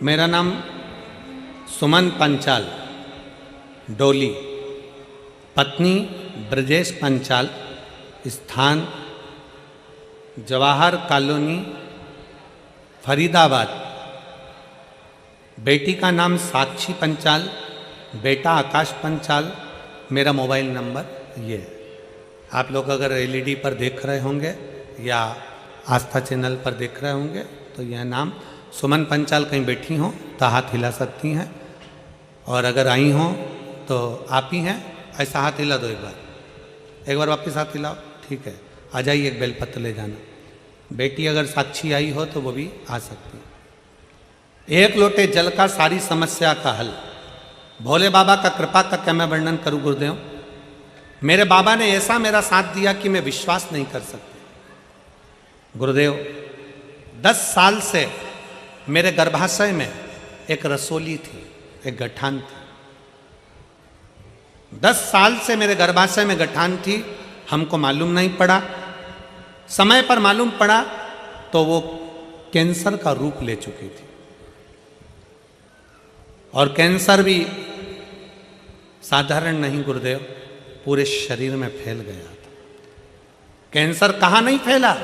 मेरा नाम सुमन पंचाल, डोली, पत्नी ब्रजेश पंचाल, स्थान जवाहर कॉलोनी, फरीदाबाद। बेटी का नाम साक्षी पंचाल, बेटा आकाश पंचाल। मेरा मोबाइल नंबर ये है। आप लोग अगर एलईडी पर देख रहे होंगे या आस्था चैनल पर देख रहे होंगे तो यह नाम सुमन पंचाल कहीं बैठी हों तो हाथ हिला सकती हैं, और अगर आई हों तो आप ही हैं, ऐसा हाथ हिला दो एक बार वापस हाथ हिलाओ। ठीक है, आ जाइए, एक बेलपत्र ले जाना। बेटी अगर साक्षी आई हो तो वो भी आ सकती है। एक लोटे जल का सारी समस्या का हल। भोले बाबा का कृपा का क्या मैं वर्णन करूं गुरुदेव। मेरे बाबा ने ऐसा मेरा साथ दिया कि मैं विश्वास नहीं कर सकती। गुरुदेव 10 साल से मेरे गर्भाशय में एक रसोली थी, एक गठान थी। 10 साल से मेरे गर्भाशय में गठान थी। हमको मालूम नहीं पड़ा, समय पर मालूम पड़ा तो वो कैंसर का रूप ले चुकी थी, और कैंसर भी साधारण नहीं गुरुदेव, पूरे शरीर में फैल गया था। कैंसर कहाँ नहीं फैला,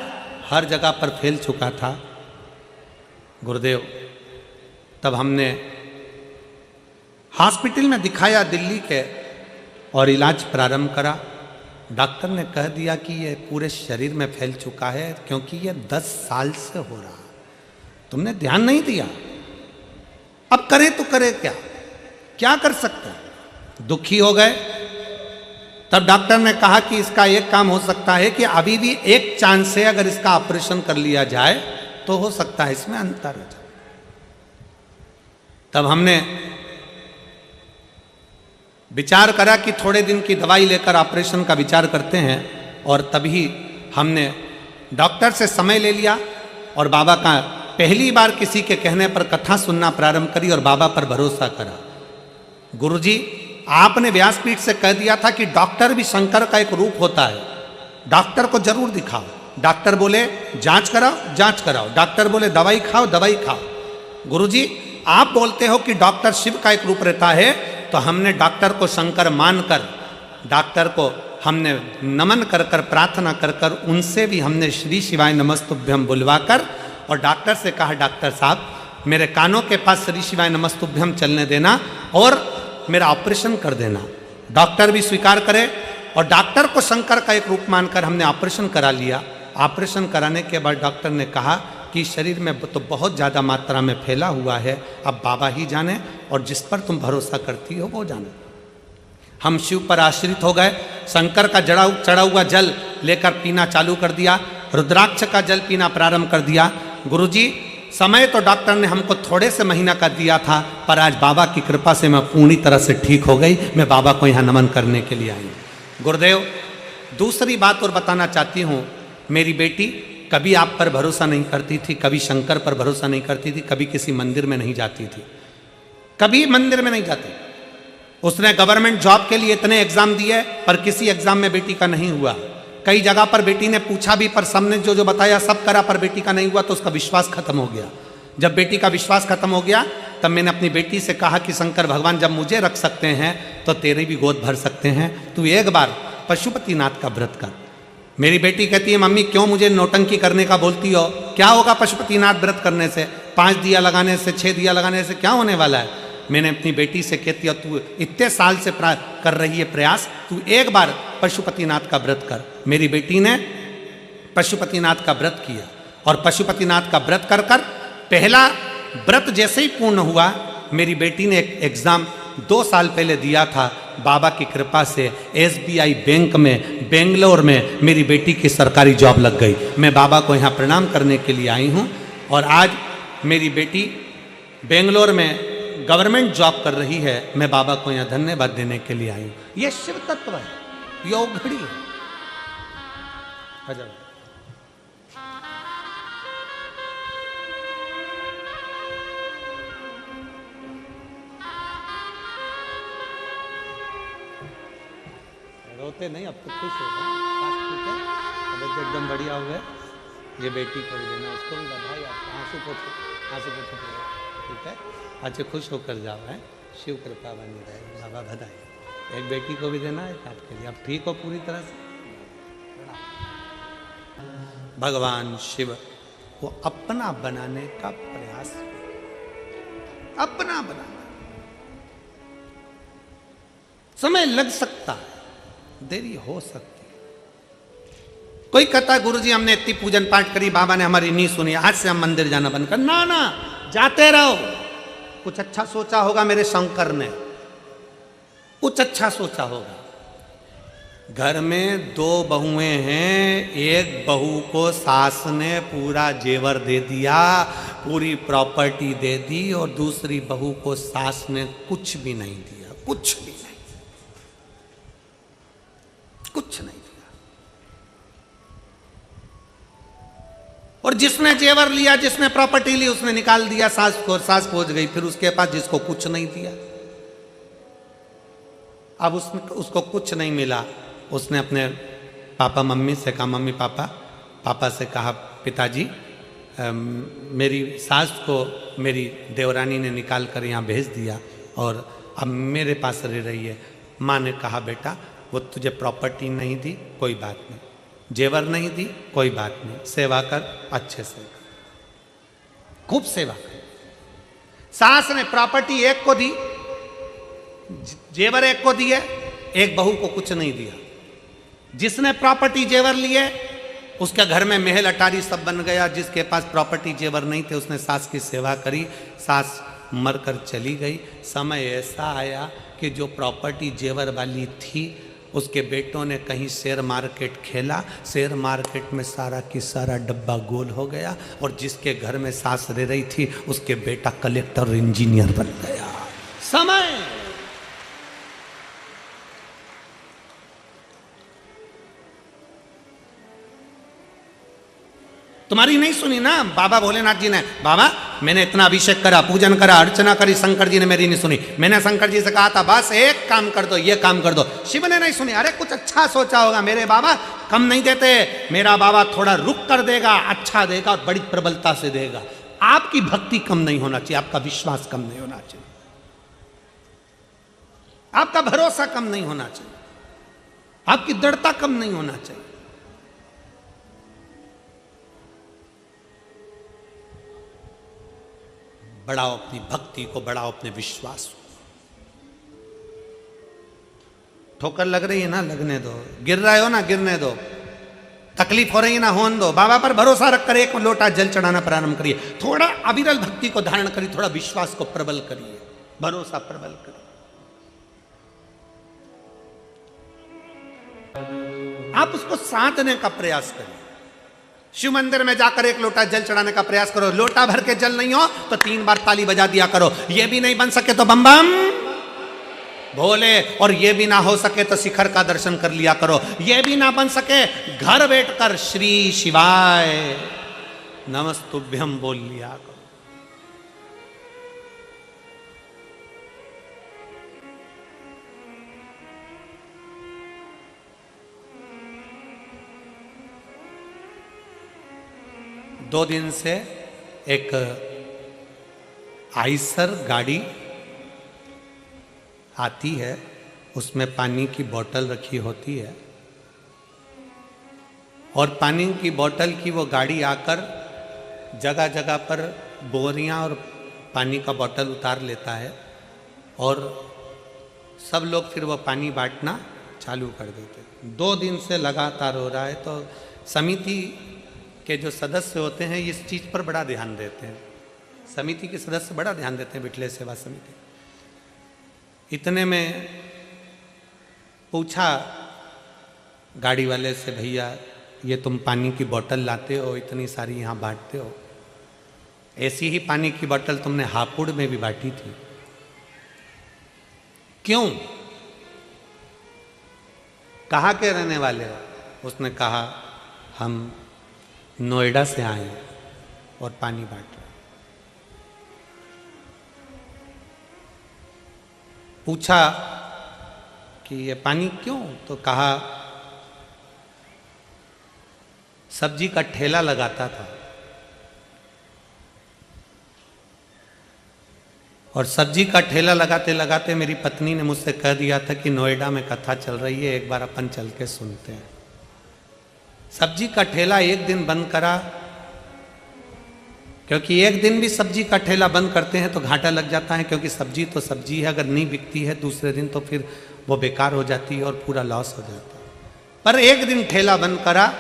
हर जगह पर फैल चुका था गुरुदेव। तब हमने हॉस्पिटल में दिखाया दिल्ली के और इलाज प्रारंभ करा। डॉक्टर ने कह दिया कि ये पूरे शरीर में फैल चुका है, क्योंकि ये 10 साल से हो रहा। तुमने ध्यान नहीं दिया, अब करे तो करे क्या, क्या कर सकते हैं। दुखी हो गए। तब डॉक्टर ने कहा कि इसका एक काम हो सकता है कि अभी भी एक चांस से अगर इसका ऑपरेशन कर लिया जाए तो हो सकता है इसमें अंतर हो जाए। तब हमने विचार करा कि थोड़े दिन की दवाई लेकर ऑपरेशन का विचार करते हैं, और तभी हमने डॉक्टर से समय ले लिया और बाबा का पहली बार किसी के कहने पर कथा सुनना प्रारंभ करी और बाबा पर भरोसा करा। गुरुजी, आपने व्यासपीठ से कह दिया था कि डॉक्टर भी शंकर का एक रूप होता है, डॉक्टर को जरूर दिखाओ। डॉक्टर बोले जांच कराओ, जांच कराओ। डॉक्टर बोले दवाई खाओ, दवाई खाओ। गुरुजी, आप बोलते हो कि डॉक्टर शिव का एक रूप रहता है, तो हमने डॉक्टर को शंकर मानकर, डॉक्टर को हमने नमन कर कर, प्रार्थना कर कर, उनसे भी हमने श्री शिवाय नमस्तुभ्यम बुलवाकर, और डॉक्टर से कहा डॉक्टर साहब मेरे कानों के पास श्री शिवाय नमस्तुभ्यम चलने देना और मेरा ऑपरेशन कर देना। डॉक्टर भी स्वीकार करे, और डॉक्टर को शंकर का एक रूप मानकर हमने ऑपरेशन करा लिया। ऑपरेशन कराने के बाद डॉक्टर ने कहा कि शरीर में तो बहुत ज़्यादा मात्रा में फैला हुआ है, अब बाबा ही जाने, और जिस पर तुम भरोसा करती हो वो जाने। हम शिव पर आश्रित हो गए। शंकर का चढ़ा हुआ जल लेकर पीना चालू कर दिया, रुद्राक्ष का जल पीना प्रारंभ कर दिया। गुरुजी, समय तो डॉक्टर ने हमको थोड़े से महीना का दिया था, पर आज बाबा की कृपा से मैं पूरी तरह से ठीक हो गई। मैं बाबा को यहाँ नमन करने के लिए आई। गुरुदेव, दूसरी बात और बताना चाहती हूँ। मेरी बेटी कभी आप पर भरोसा नहीं करती थी, कभी शंकर पर भरोसा नहीं करती थी, कभी किसी मंदिर में नहीं जाती थी, कभी मंदिर में नहीं जाती। उसने गवर्नमेंट जॉब के लिए इतने एग्जाम दिए, पर किसी एग्जाम में बेटी का नहीं हुआ। कई जगह पर बेटी ने पूछा भी, पर सबने जो जो बताया सब करा, पर बेटी का नहीं हुआ, तो उसका विश्वास खत्म हो गया। जब बेटी का विश्वास खत्म हो गया, तब मैंने अपनी बेटी से कहा कि शंकर भगवान जब मुझे रख सकते हैं तो तेरी भी गोद भर सकते हैं, तू एक बार पशुपतिनाथ का व्रत कर। मेरी बेटी कहती है मम्मी क्यों मुझे नौटंकी करने का बोलती हो, क्या होगा पशुपतिनाथ व्रत करने से, 5 दिया लगाने से, 6 दिया लगाने से क्या होने वाला है। मैंने अपनी बेटी से कहती है तू इतने साल से कर रही है प्रयास, तू एक बार पशुपतिनाथ का व्रत कर। मेरी बेटी ने पशुपतिनाथ का व्रत किया, और पशुपतिनाथ का व्रत कर कर पहला व्रत जैसे ही पूर्ण हुआ, मेरी बेटी ने एक एग्ज़ाम 2 साल पहले दिया था। बाबा की कृपा से SBI बैंक में बेंगलोर में मेरी बेटी की सरकारी जॉब लग गई। मैं बाबा को यहाँ प्रणाम करने के लिए आई हूँ, और आज मेरी बेटी बेंगलोर में गवर्नमेंट जॉब कर रही है। मैं बाबा को यहाँ धन्यवाद देने के लिए आई हूँ। ये शिव तत्व है, योग घड़ी है। रोते नहीं, अब तो खुश हो गए, अब एकदम बढ़िया हुए। ये बेटी को भी देना, उसको भी बधाई। आप आंसू पोछो, आंसू पोछो। ठीक है, अच्छे खुश होकर जाओ है, शिव कृपा बनी रहे, बाबा बधाई। एक बेटी को भी देना है आपके लिए, अब ठीक हो पूरी तरह से। भगवान शिव वो अपना बनाने का प्रयास, अपना बनाना, समय लग सकता है, देरी हो सकती है। कोई कहता गुरुजी हमने इतनी पूजन पाठ करी, बाबा ने हमारी नहीं सुनी, आज से हम मंदिर जाना बंद कर। ना ना, जाते रहो। कुछ अच्छा सोचा होगा मेरे शंकर ने, कुछ अच्छा सोचा होगा। घर में 2 बहुएं हैं, एक बहू को सास ने पूरा जेवर दे दिया, पूरी प्रॉपर्टी दे दी, और दूसरी बहू को सास ने कुछ भी नहीं दिया, कुछ भी नहीं, कुछ नहीं दिया। और जिसने जेवर लिया, जिसने प्रॉपर्टी ली, उसने निकाल दिया सास को, सास पहुंच गई फिर उसके पास जिसको कुछ नहीं दिया। अब उसको कुछ नहीं मिला, उसने अपने पापा मम्मी से कहा, मम्मी पापा, पापा से कहा पिताजी मेरी सास को मेरी देवरानी ने निकाल कर यहाँ भेज दिया और अब मेरे पास रह रही है। माँ ने कहा बेटा वो तुझे प्रॉपर्टी नहीं दी, कोई बात नहीं, जेवर नहीं दी, कोई बात नहीं, सेवा कर, अच्छे से खूब सेवा कर। सास ने प्रॉपर्टी एक को दी, जेवर एक को दिए, एक बहू को कुछ नहीं दिया। जिसने प्रॉपर्टी जेवर लिए उसके घर में महल अटारी सब बन गया, जिसके पास प्रॉपर्टी जेवर नहीं थे उसने सास की सेवा करी, सास मरकर चली गई। समय ऐसा आया कि जो प्रॉपर्टी जेवर वाली थी उसके बेटों ने कहीं शेयर मार्केट खेला, शेयर मार्केट में सारा की सारा डब्बा गोल हो गया, और जिसके घर में सास रह रही थी उसके बेटा कलेक्टर इंजीनियर बन गया। समय तुम्हारी नहीं सुनी ना बाबा भोलेनाथ जी ने। बाबा मैंने इतना अभिषेक करा, पूजन करा, अर्चना करी, शंकर जी ने मेरी नहीं सुनी। मैंने शंकर जी से कहा था बस एक काम कर दो, ये काम कर दो, शिव ने नहीं सुनी। अरे कुछ अच्छा सोचा होगा, मेरे बाबा कम नहीं देते, मेरा बाबा थोड़ा रुक कर देगा, अच्छा देगा और बड़ी प्रबलता से देगा। आपकी भक्ति कम नहीं होना चाहिए, आपका विश्वास कम नहीं होना चाहिए, आपका भरोसा कम नहीं होना चाहिए, आपकी दृढ़ता कम नहीं होना चाहिए। बढ़ाओ अपनी भक्ति को, बढ़ाओ अपने विश्वास को। ठोकर लग रही है ना, लगने दो। गिर रहे हो ना, गिरने दो। तकलीफ हो रही है ना, होने दो। बाबा पर भरोसा रखकर एक लोटा जल चढ़ाना प्रारंभ करिए। थोड़ा अविरल भक्ति को धारण करिए, थोड़ा विश्वास को प्रबल करिए, भरोसा प्रबल करिए। आप उसको साधने का प्रयास करिए। शिव मंदिर में जाकर एक लोटा जल चढ़ाने का प्रयास करो। लोटा भर के जल नहीं हो तो 3 बार ताली बजा दिया करो। ये भी नहीं बन सके तो बम बम भोले, और ये भी ना हो सके तो शिखर का दर्शन कर लिया करो। ये भी ना बन सके घर बैठकर श्री शिवाय नमस्तुभ्यम बोल लिया करो। दो दिन से एक आइसर गाड़ी आती है, उसमें पानी की बोतल रखी होती है, और पानी की बोतल की वो गाड़ी आकर जगह जगह पर बोरियां और पानी का बोतल उतार लेता है, और सब लोग फिर वो पानी बांटना चालू कर देते हैं। 2 दिन से लगातार हो रहा है। तो समिति के जो सदस्य होते हैं इस चीज़ पर बड़ा ध्यान देते हैं, समिति के सदस्य बड़ा ध्यान देते हैं, बिटले सेवा समिति। इतने में पूछा गाड़ी वाले से, भैया ये तुम पानी की बोतल लाते हो, इतनी सारी यहाँ बांटते हो, ऐसी ही पानी की बोतल तुमने हापुड़ में भी बांटी थी, क्यों? कहाँ के रहने वाले हो? उसने कहा हम नोएडा से आए हैं और पानी बांट रहे। पूछा कि ये पानी क्यों? तो कहा सब्जी का ठेला लगाता था, और सब्जी का ठेला लगाते लगाते मेरी पत्नी ने मुझसे कह दिया था कि नोएडा में कथा चल रही है, एक बार अपन चल के सुनते हैं। सब्जी का ठेला एक दिन बंद करा, क्योंकि एक दिन भी सब्जी का ठेला बंद करते हैं तो घाटा लग जाता है, क्योंकि सब्जी तो सब्जी है, अगर नहीं बिकती है दूसरे दिन तो फिर वो बेकार हो जाती है और पूरा लॉस हो जाता है। पर एक दिन ठेला बंद करा,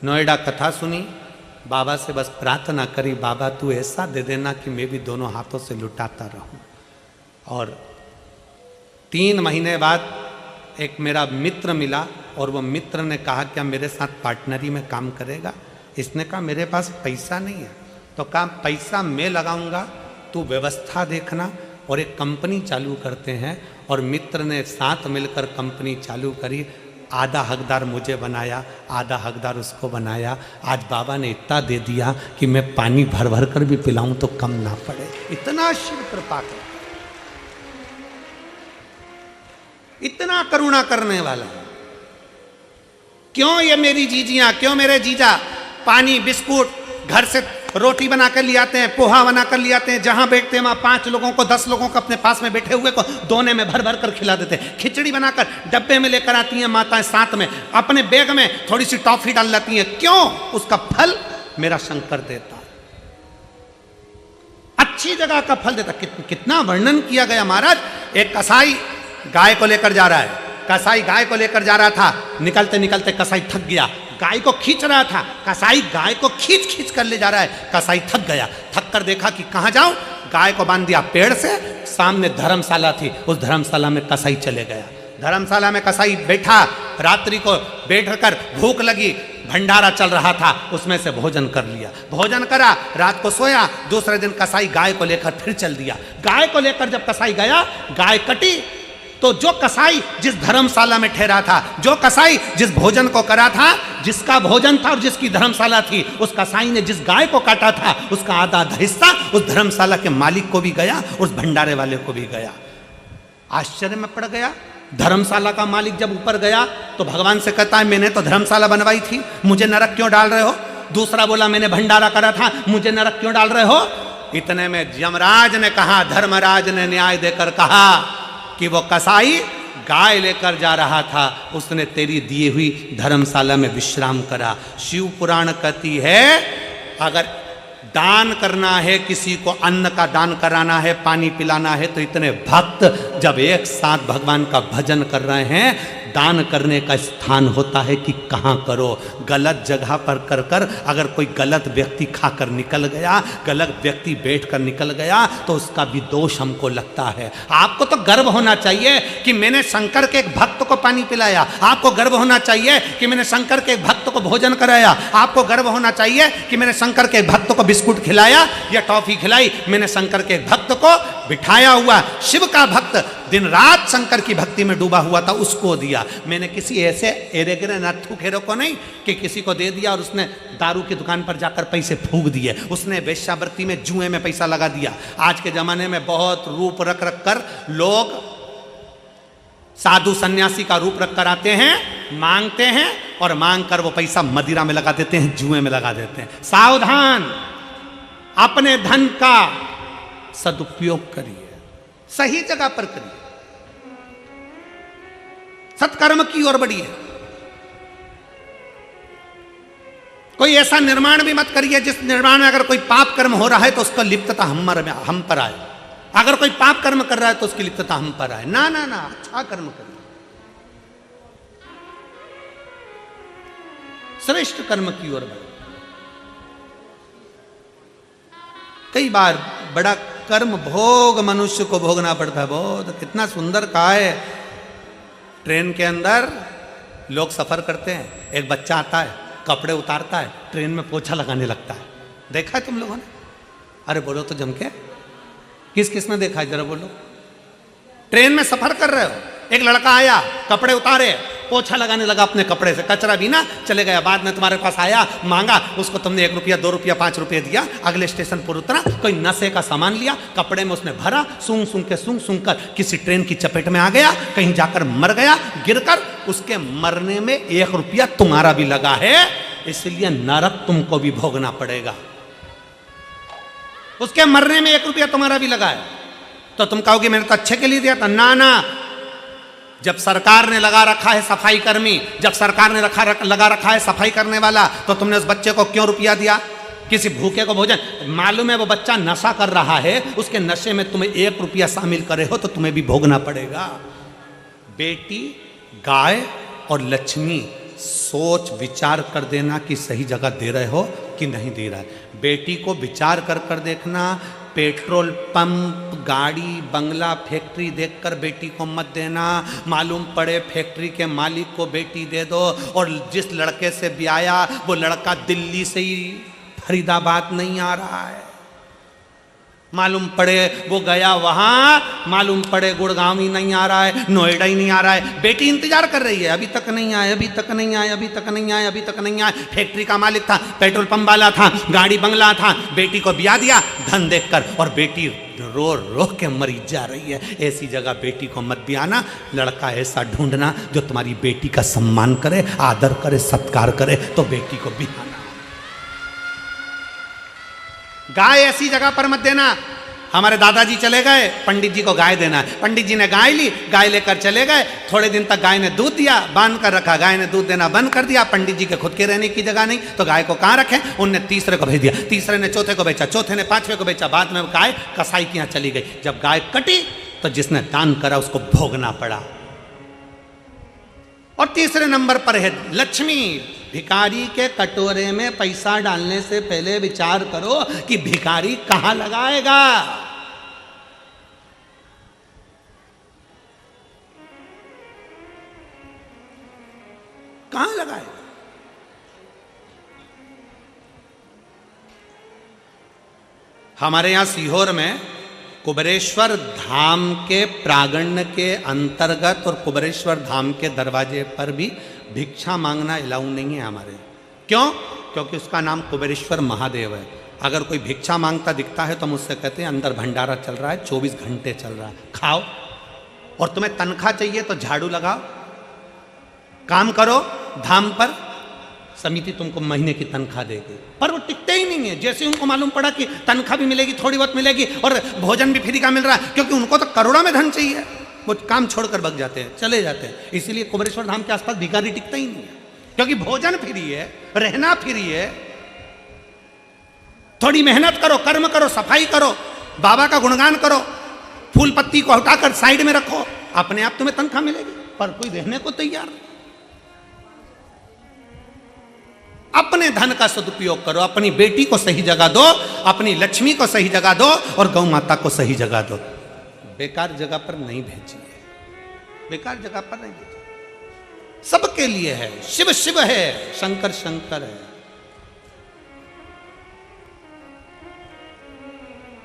नोएडा कथा सुनी, बाबा से बस प्रार्थना करी, बाबा तू ऐसा दे देना कि मैं भी दोनों हाथों से लुटाता रहूं। और 3 महीने बाद एक मेरा मित्र मिला और वो मित्र ने कहा क्या मेरे साथ पार्टनरी में काम करेगा? इसने कहा मेरे पास पैसा नहीं है, तो कहा पैसा मैं लगाऊंगा, तू व्यवस्था देखना, और एक कंपनी चालू करते हैं। और मित्र ने साथ मिलकर कंपनी चालू करी, आधा हकदार मुझे बनाया, आधा हकदार उसको बनाया। आज बाबा ने इतना दे दिया कि मैं पानी भर भर कर भी पिलाऊं तो कम ना पड़े, इतना शिव कृपा कर, इतना करुणा करने वाला। क्यों ये मेरी जीजियां, क्यों मेरे जीजा पानी बिस्कुट घर से रोटी बना कर ले आते हैं, पोहा बना कर ले आते हैं, जहां बैठते हैं वहां 5 लोगों को 10 लोगों को अपने पास में बैठे हुए को दोने में भर भर कर खिला देते हैं। खिचड़ी बनाकर डब्बे में लेकर आती हैं माताएं, साथ में अपने बैग में थोड़ी सी टॉफी डाल लाती हैं। क्यों? उसका फल मेरा शंकर देता है, अच्छी जगह का फल देता। कितना वर्णन किया गया महाराज। एक कसाई गाय को लेकर जा रहा है, कसाई गाय को लेकर जा रहा था, निकलते निकलते कसाई थक गया, गाय को खींच रहा था, कसाई गाय को खींच खींच कर ले जा रहा है, कसाई थक गया, थक कर देखा कि कहां जाऊं, गाय को बांध दिया पेड़ से, सामने धर्मशाला थी, उस धर्मशाला में कसाई चले गया। धर्मशाला में कसाई बैठा, रात्रि को बैठकर भूख लगी, भंडारा चल रहा था, उसमें से भोजन कर लिया, भोजन करा, रात को सोया। दूसरे दिन कसाई गाय को लेकर फिर चल दिया। गाय को लेकर जब कसाई गया, गाय कटी, तो जो कसाई जिस धर्मशाला में ठहरा था, जो कसाई जिस भोजन को करा था, जिसका भोजन था और जिसकी धर्मशाला थी, उस कसाई ने जिस गाय को काटा था, उसका आधा आधा हिस्सा उस धर्मशाला के मालिक को भी गया, उस भंडारे वाले को भी गया। आश्चर्य में पड़ गया। धर्मशाला का मालिक जब ऊपर गया तो भगवान से कहता है मैंने तो धर्मशाला बनवाई थी, मुझे नरक क्यों डाल रहे हो? दूसरा बोला मैंने भंडारा करा था, मुझे नरक क्यों डाल रहे हो? इतने में यमराज ने कहा, धर्मराज ने न्याय देकर कहा कि वो कसाई गाय लेकर जा रहा था, उसने तेरी दी हुई धर्मशाला में विश्राम करा। शिव पुराण कहती है अगर दान करना है, किसी को अन्न का दान कराना है, पानी पिलाना है, तो इतने भक्त जब एक साथ भगवान का भजन कर रहे हैं, दान करने का स्थान होता है कि कहाँ करो। गलत जगह पर कर कर अगर कोई गलत व्यक्ति खाकर निकल गया, गलत व्यक्ति बैठकर निकल गया, तो उसका भी दोष हमको लगता है। आपको तो गर्व होना चाहिए कि मैंने शंकर के एक भक्त को पानी पिलाया, आपको गर्व होना चाहिए कि मैंने शंकर के एक भक्त को भोजन कराया, आपको गर्व होना चाहिए कि मैंने शंकर के एक भक्त को बिस्कुट खिलाया या टॉफी खिलाई, मैंने शंकर के एक भक्त को बिठाया हुआ, शिव का भक्त दिन रात शंकर की भक्ति में डूबा हुआ था, उसको दिया। मैंने किसी ऐसे एरेगरे नत्थु खेरों को नहीं कि किसी को दे दिया और उसने दारू की दुकान पर जाकर पैसे फूंक दिए, उसने वेश्यावृत्ति में, जुए में पैसा लगा दिया। आज के जमाने में बहुत रूप रख रख कर लोग साधु सन्यासी का रूप रख कर आते हैं, मांगते हैं और मांग कर वो पैसा मदिरा में लगा देते हैं, जुए में लगा देते हैं। सावधान, अपने धन का सदुपयोग करिए, सही जगह पर करिए, सत्कर्म की ओर बढ़िए। कोई ऐसा निर्माण भी मत करिए जिस निर्माण में अगर कोई पाप कर्म हो रहा है तो उसका लिप्तता हम पर आए। अगर कोई पाप कर्म कर रहा है तो उसकी लिप्तता हम पर आए। ना ना ना, अच्छा कर्म करिए, श्रेष्ठ कर्म की ओर बढ़े। कई बार बड़ा कर्म भोग मनुष्य को भोगना पड़ता है। बहुत कितना सुंदर कहा है, ट्रेन के अंदर लोग सफर करते हैं, एक बच्चा आता है, कपड़े उतारता है, ट्रेन में पोछा लगाने लगता है। देखा है तुम लोगों ने? अरे बोलो तो जम के, किस किस ने देखा है जरा बोलो। ट्रेन में सफर कर रहे हो, एक लड़का आया, कपड़े उतारे, पोछा लगाने लगा अपने कपड़े से, कचरा भी ना चले गया। बाद में तुम्हारे पास आया, मांगा, उसको तुमने 1 रुपया 2 रुपया 5 रुपये दिया, अगले स्टेशन पर उतरा, कोई नशे का सामान लिया, कपड़े में उसने भरा, सूंघ सूंघ कर किसी ट्रेन की चपेट में आ गया, कहीं जाकर मर गया, गिरकर। उसके मरने में 1 रुपया तुम्हारा भी लगा है, इसलिए नरक तुमको भी भोगना पड़ेगा। उसके मरने में 1 रुपया तुम्हारा भी लगा है, तो तुम कहोगे मैंने तो अच्छे के लिए दिया था। ना ना, जब सरकार ने लगा रखा है सफाई कर्मी, जब सरकार ने लगा रखा है सफाई करने वाला, तो तुमने उस बच्चे को क्यों रुपया दिया? किसी भूखे को भोजन, मालूम है वो बच्चा नशा कर रहा है, उसके नशे में तुम्हें 1 रुपया शामिल करे हो तो तुम्हें भी भोगना पड़ेगा। बेटी, गाय और लक्ष्मी, सोच विचार कर देना कि सही जगह दे रहे हो कि नहीं दे रहा है। बेटी को विचार कर कर देखना, पेट्रोल पंप, गाड़ी, बंगला, फैक्ट्री देखकर बेटी को मत देना। मालूम पड़े फैक्ट्री के मालिक को बेटी दे दो, और जिस लड़के से ब्याया वो लड़का दिल्ली से ही फरीदाबाद नहीं आ रहा है, मालूम पड़े वो गया वहां, मालूम पड़े गुड़गांव ही नहीं आ रहा है, नोएडा ही नहीं आ रहा है, बेटी इंतजार कर रही है, अभी तक नहीं आए, अभी तक नहीं आए, अभी तक नहीं आए, अभी तक नहीं आए। फैक्ट्री का मालिक था, पेट्रोल पंप वाला था, गाड़ी बंगला था, बेटी को ब्याह दिया धन देखकर, और बेटी रो रो के मरी जा रही है। ऐसी जगह बेटी को मत ब्याहना। लड़का ऐसा ढूंढना जो तुम्हारी बेटी का सम्मान करे, आदर करे, सत्कार करे, तो बेटी को ब्याहना। गाय ऐसी जगह पर मत देना। हमारे दादाजी चले गए, पंडित जी को गाय देना है, पंडित जी ने गाय ली, गाय लेकर चले गए, थोड़े दिन तक गाय ने दूध दिया, बांध कर रखा, गाय ने दूध देना बंद कर दिया। पंडित जी के खुद के रहने की जगह नहीं, तो गाय को कहाँ रखें? उनने तीसरे को भेज दिया, तीसरे ने चौथे को बेचा, चौथे ने पांचवे को बेचा, बाद में गाय कसाई के यहाँ चली गई। जब गाय कटी तो जिसने दान करा उसको भोगना पड़ा। और तीसरे नंबर पर है लक्ष्मी। भिखारी के कटोरे में पैसा डालने से पहले विचार करो कि भिखारी कहां लगाएगा। कहां लगाएगा? हमारे यहां सीहोर में कुबेरेश्वर धाम के प्रांगण के अंतर्गत और कुबेरेश्वर धाम के दरवाजे पर भी भिक्षा मांगना अलाउ नहीं है हमारे। क्यों? क्योंकि उसका नाम कुबेरेश्वर महादेव है। अगर कोई भिक्षा मांगता दिखता है तो मुझसे कहते हैं अंदर भंडारा चल रहा है, 24 घंटे चल रहा है, खाओ। और तुम्हें तनख्वाह चाहिए तो झाड़ू लगाओ, काम करो धाम पर, समिति तुमको महीने की तनख्वाह देगी। पर वो टिकते ही नहीं है। जैसे उनको मालूम पड़ा कि तनख्वाह भी मिलेगी, थोड़ी बहुत मिलेगी और भोजन भी फ्री का मिल रहा है, क्योंकि उनको तो करोड़ों में धन चाहिए, वो काम छोड़कर भाग जाते हैं, चले जाते हैं। इसीलिए कुबेरेश्वर धाम के आसपास भिखारी टिकता ही नहीं है, क्योंकि भोजन फ्री है, रहना फ्री है। थोड़ी मेहनत करो, कर्म करो, सफाई करो, बाबा का गुणगान करो, फूल पत्ती को हटाकर साइड में रखो, अपने आप तुम्हें तनख्वाह मिलेगी। पर कोई रहने को तैयार नहीं। अपने धन का सदुपयोग करो, अपनी बेटी को सही जगह दो, अपनी लक्ष्मी को सही जगह दो और गौ माता को सही जगह दो। बेकार जगह पर नहीं भेजिए, बेकार जगह पर नहीं भेजिए। सबके लिए है, शिव शिव है, शंकर शंकर है।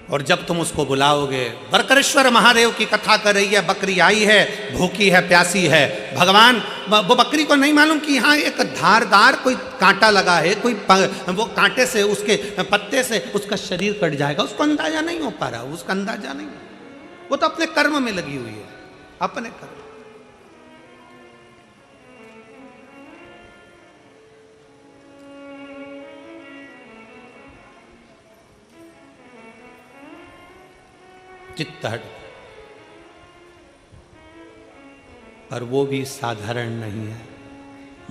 और जब तुम उसको बुलाओगे, बरकरेश्वर महादेव की कथा कर रही है, बकरी आई है, भूखी है, प्यासी है, भगवान वो बकरी को नहीं मालूम कि यहाँ एक धारदार कोई कांटा लगा है, कोई वो कांटे से, उसके पत्ते से उसका शरीर कट जाएगा, उसको अंदाजा नहीं हो पा रहा, उसका अंदाजा नहीं। वो तो अपने कर्म में लगी हुई है, अपने कर्म। चित्त हट, पर वो भी साधारण नहीं है,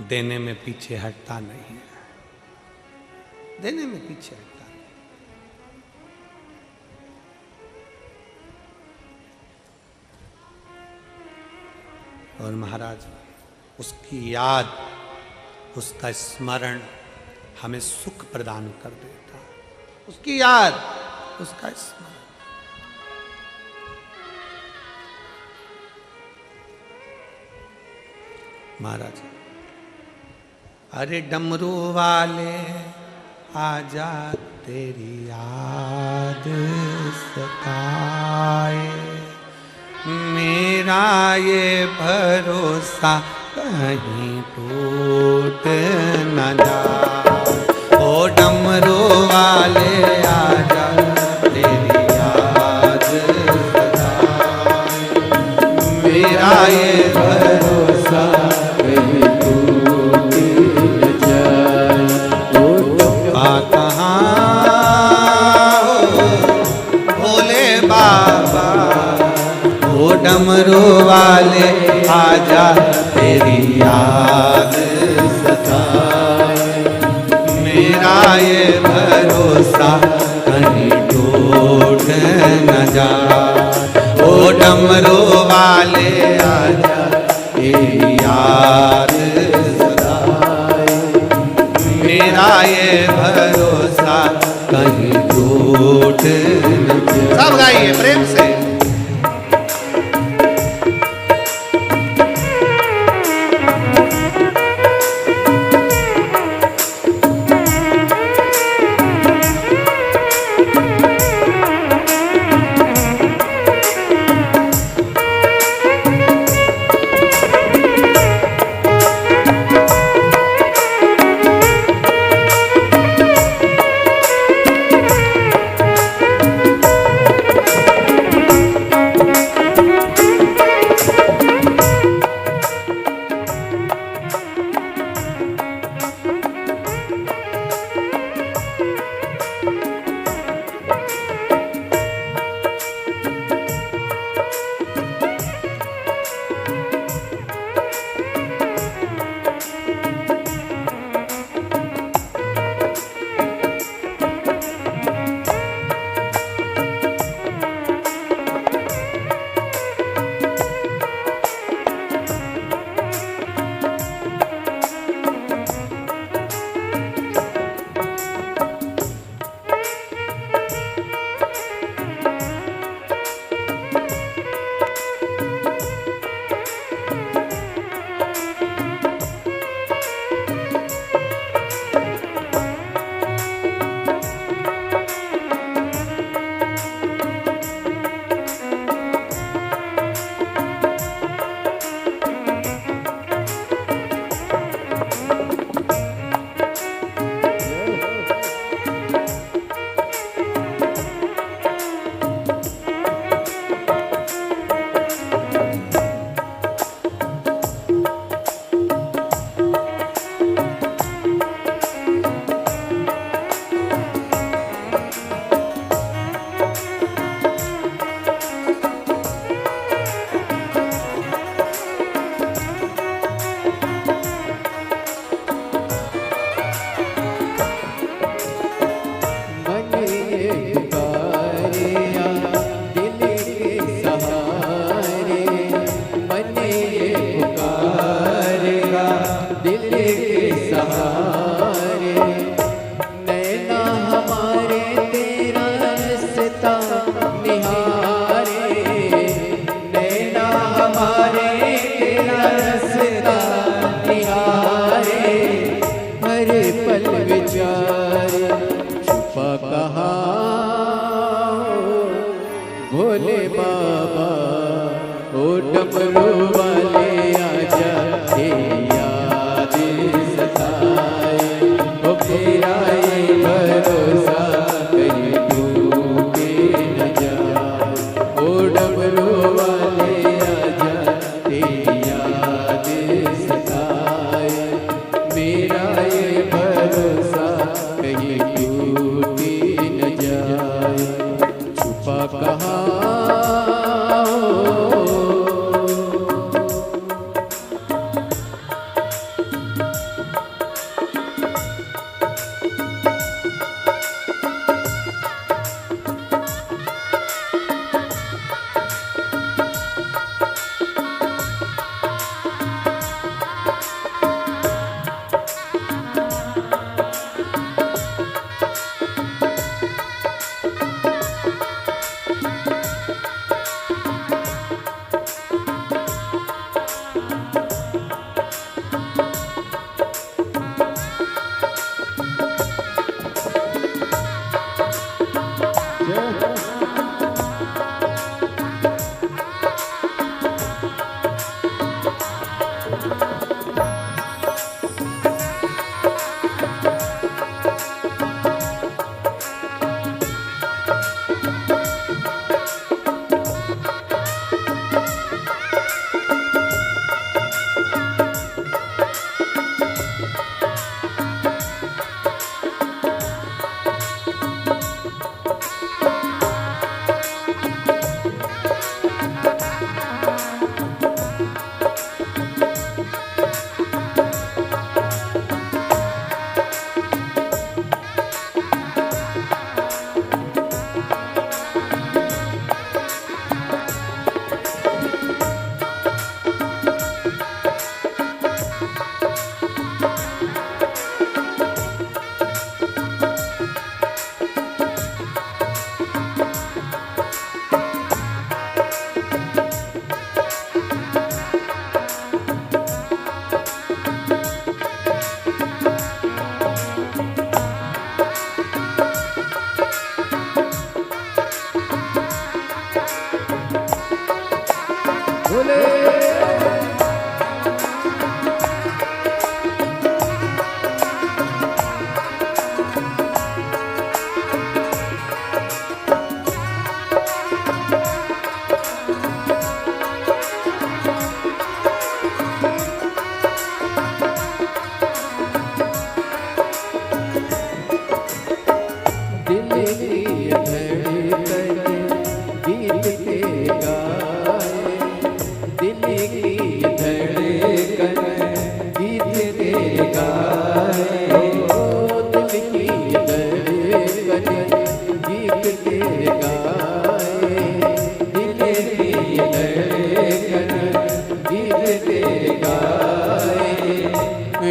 देने में पीछे हटता नहीं है, देने में पीछे हटता नहीं। और महाराज उसकी याद, उसका स्मरण हमें सुख प्रदान कर देता। उसकी याद, उसका स्मरण। महाराज, अरे डमरू वाले आजा तेरी याद सताए, मेरा ये भरोसा कहीं टूट न जाए। ओ डमरू वाले आजा तेरी याद सताए, मेरा ये भरोसा कहाँ हो बाबा, ओ डमरू वाले आजा तेरी याद सताए, मेरा ये भरोसा कहीं टूट न जाए, ओ डमरू वाले आजा तेरी याद सताए, मेरा ये भरोसा कहीं टूट न जाए। सब गाइए प्रेम से। भोले बाबा ओ डमरू वाले आजा तेरी याद सताए, ओ मेरा ये भरोसा कहीं टूटे न जाए, ओ डमरू वाले आजा तेरी याद सताए, मेरा ये भरोसा कहीं टूटे न जाए, छुपा कहाँ बोले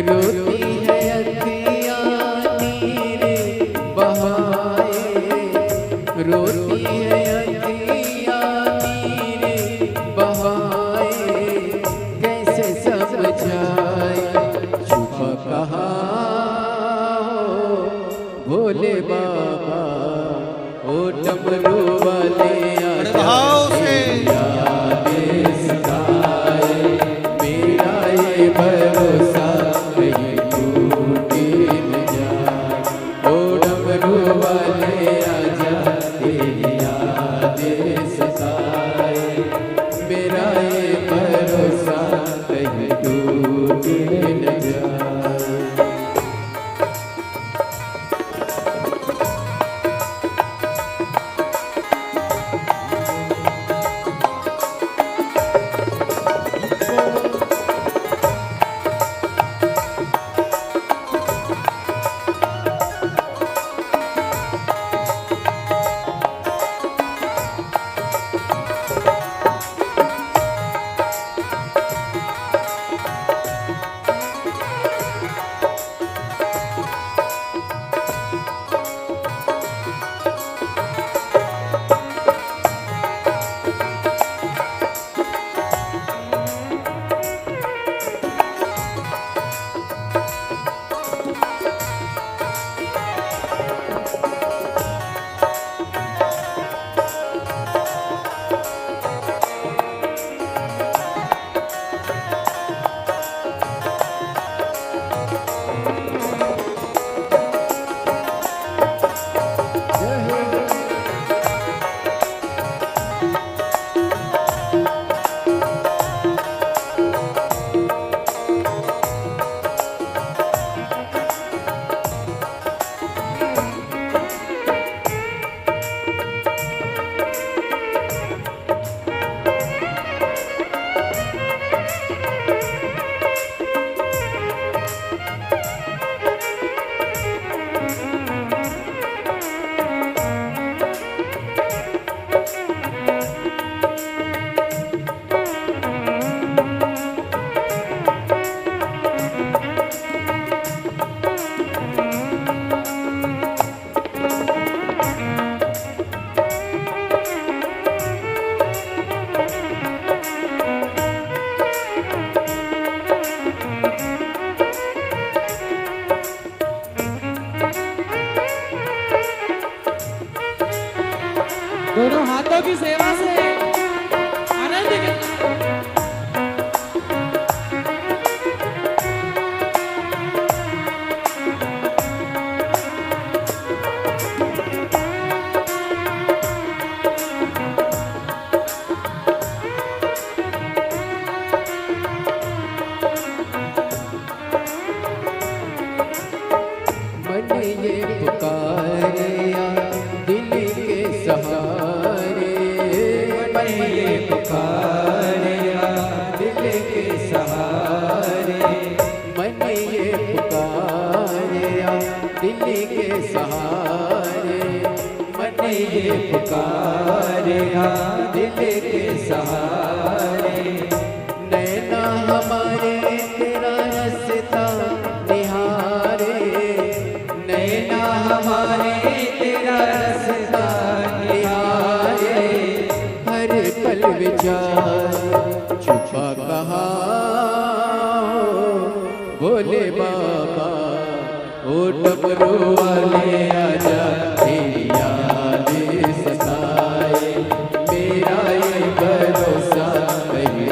रोती है अखियाँ नीर बहाए, रोती है अखियाँ नीर बहाए, कैसे समझाए छुपा कहाँ हो भोले बाबा, ओ डमरू वाले भाव से मेरा ये भरोसा कहीं टूटे न जाए, ओ डमरू वाले आजा तेरी यादें सताए, मेरा ये भरोसा कहीं टूटे न जाए। दोनों हाथों की सेवा से आनंद के मन ये पुकारे या दिल के सहारे, मन ये पुकारे या दिल के सहारे, मन ये पुकारे या दिल के सहारे, मन ये पुकारे या दिल के सहारे, नैना हमारे तेरा रास्ता निहारे, नैना हमारे तेरा रास्ता निहारे, हर पल विचार छुपा कहाँ हो भोले बाबा, ओ डमरू वाले आजा तेरी यादें सताए, मेरा ये भरोसा कहीं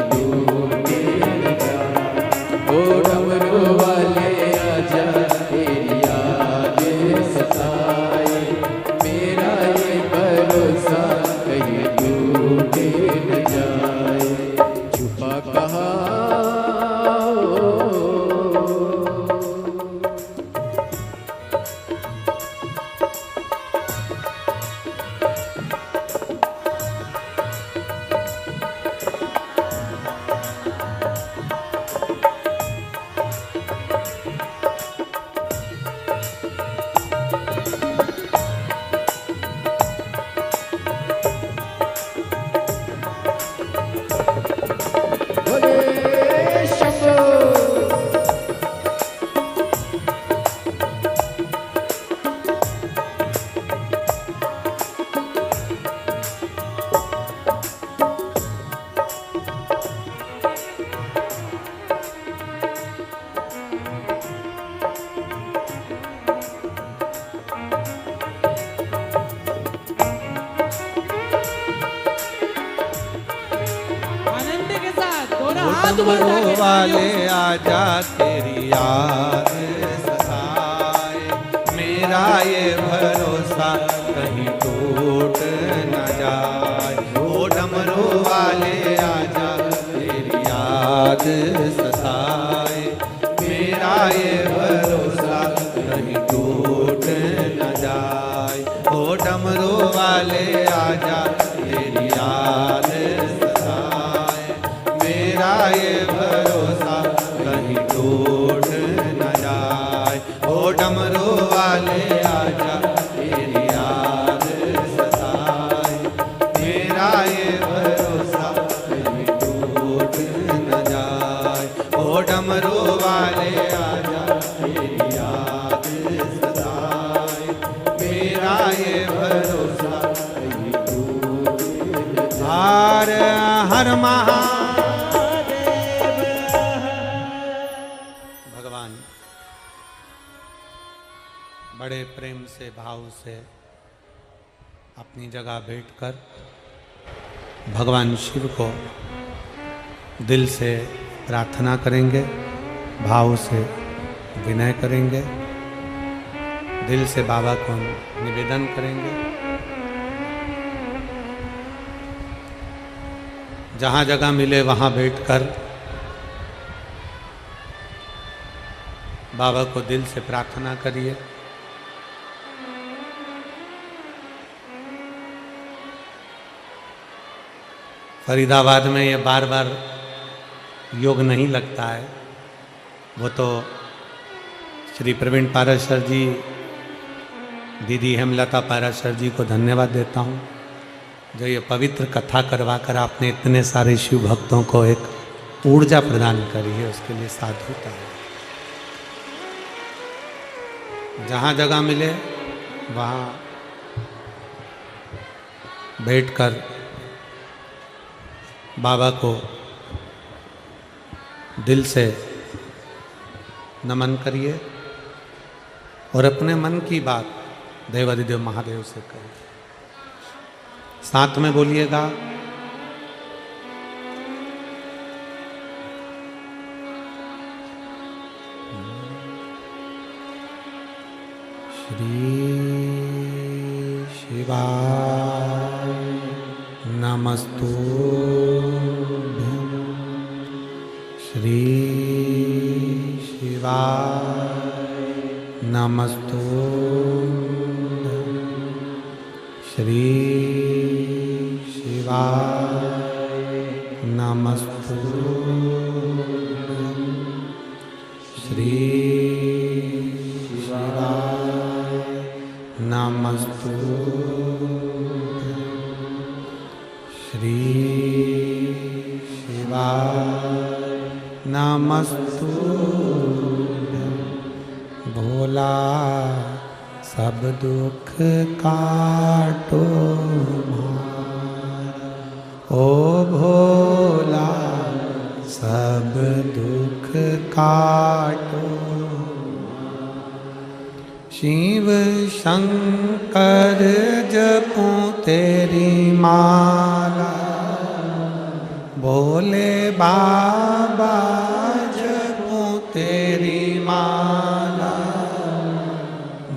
टूटे न जाए, छुपा कहा आनंद के साथ दोनों हाथ ऊपर डमरू उठा के वाले आजा तेरी याद सताए, मेरा ये भरोसा कहीं टूट न जाए। ओ डमरू वाले आजा तेरी याद सताए, मेरा ये भरोसा कहीं टूट न जाए। ओ डमरू वाले आजा तेरी याद सताए, मेरा ये भरोसा कहीं टूट न जाए। ओ डमरू वाले आजा तेरी याद सताए, मेरा ये भरोसा कहीं टूट न जाए। ओ डमरू वाले आजा तेरी याद सताए, मेरा ये भरोसा कहीं टूट न जाए। हर महादेव। भगवान बड़े प्रेम से भाव से अपनी जगह बैठकर भगवान शिव को दिल से प्रार्थना करेंगे, भाव से विनय करेंगे, दिल से बाबा को निवेदन करेंगे। जहाँ जगह मिले वहाँ बैठकर बाबा को दिल से प्रार्थना करिए। फरीदाबाद में ये बार बार योग नहीं लगता है, वो तो श्री प्रवीण पाराशर जी, दीदी हेमलता पाराशर जी को धन्यवाद देता हूँ, जो ये पवित्र कथा करवा कर आपने इतने सारे शिव भक्तों को एक ऊर्जा प्रदान करी है, उसके लिए साधुता है। जहाँ जगह मिले वहाँ बैठकर बाबा को दिल से नमन करिए और अपने मन की बात देवाधिदेव महादेव से करिए। साथ में बोलिएगा, श्री शिवाय नमस्तुभ्यं, श्री शिवाय नमस्तुभ्यं, श्री शिवाय नमस्तुभ्यं, श्री शिवाय नमस्तुभ्यं, श्री शिवाय नमस्तुभ्यं। भोला सब दुख काटो ओ भोला सब दुख काटो, शिव शंकर जपूं तेरी माला, भोले बाबा जपूं तेरी माला,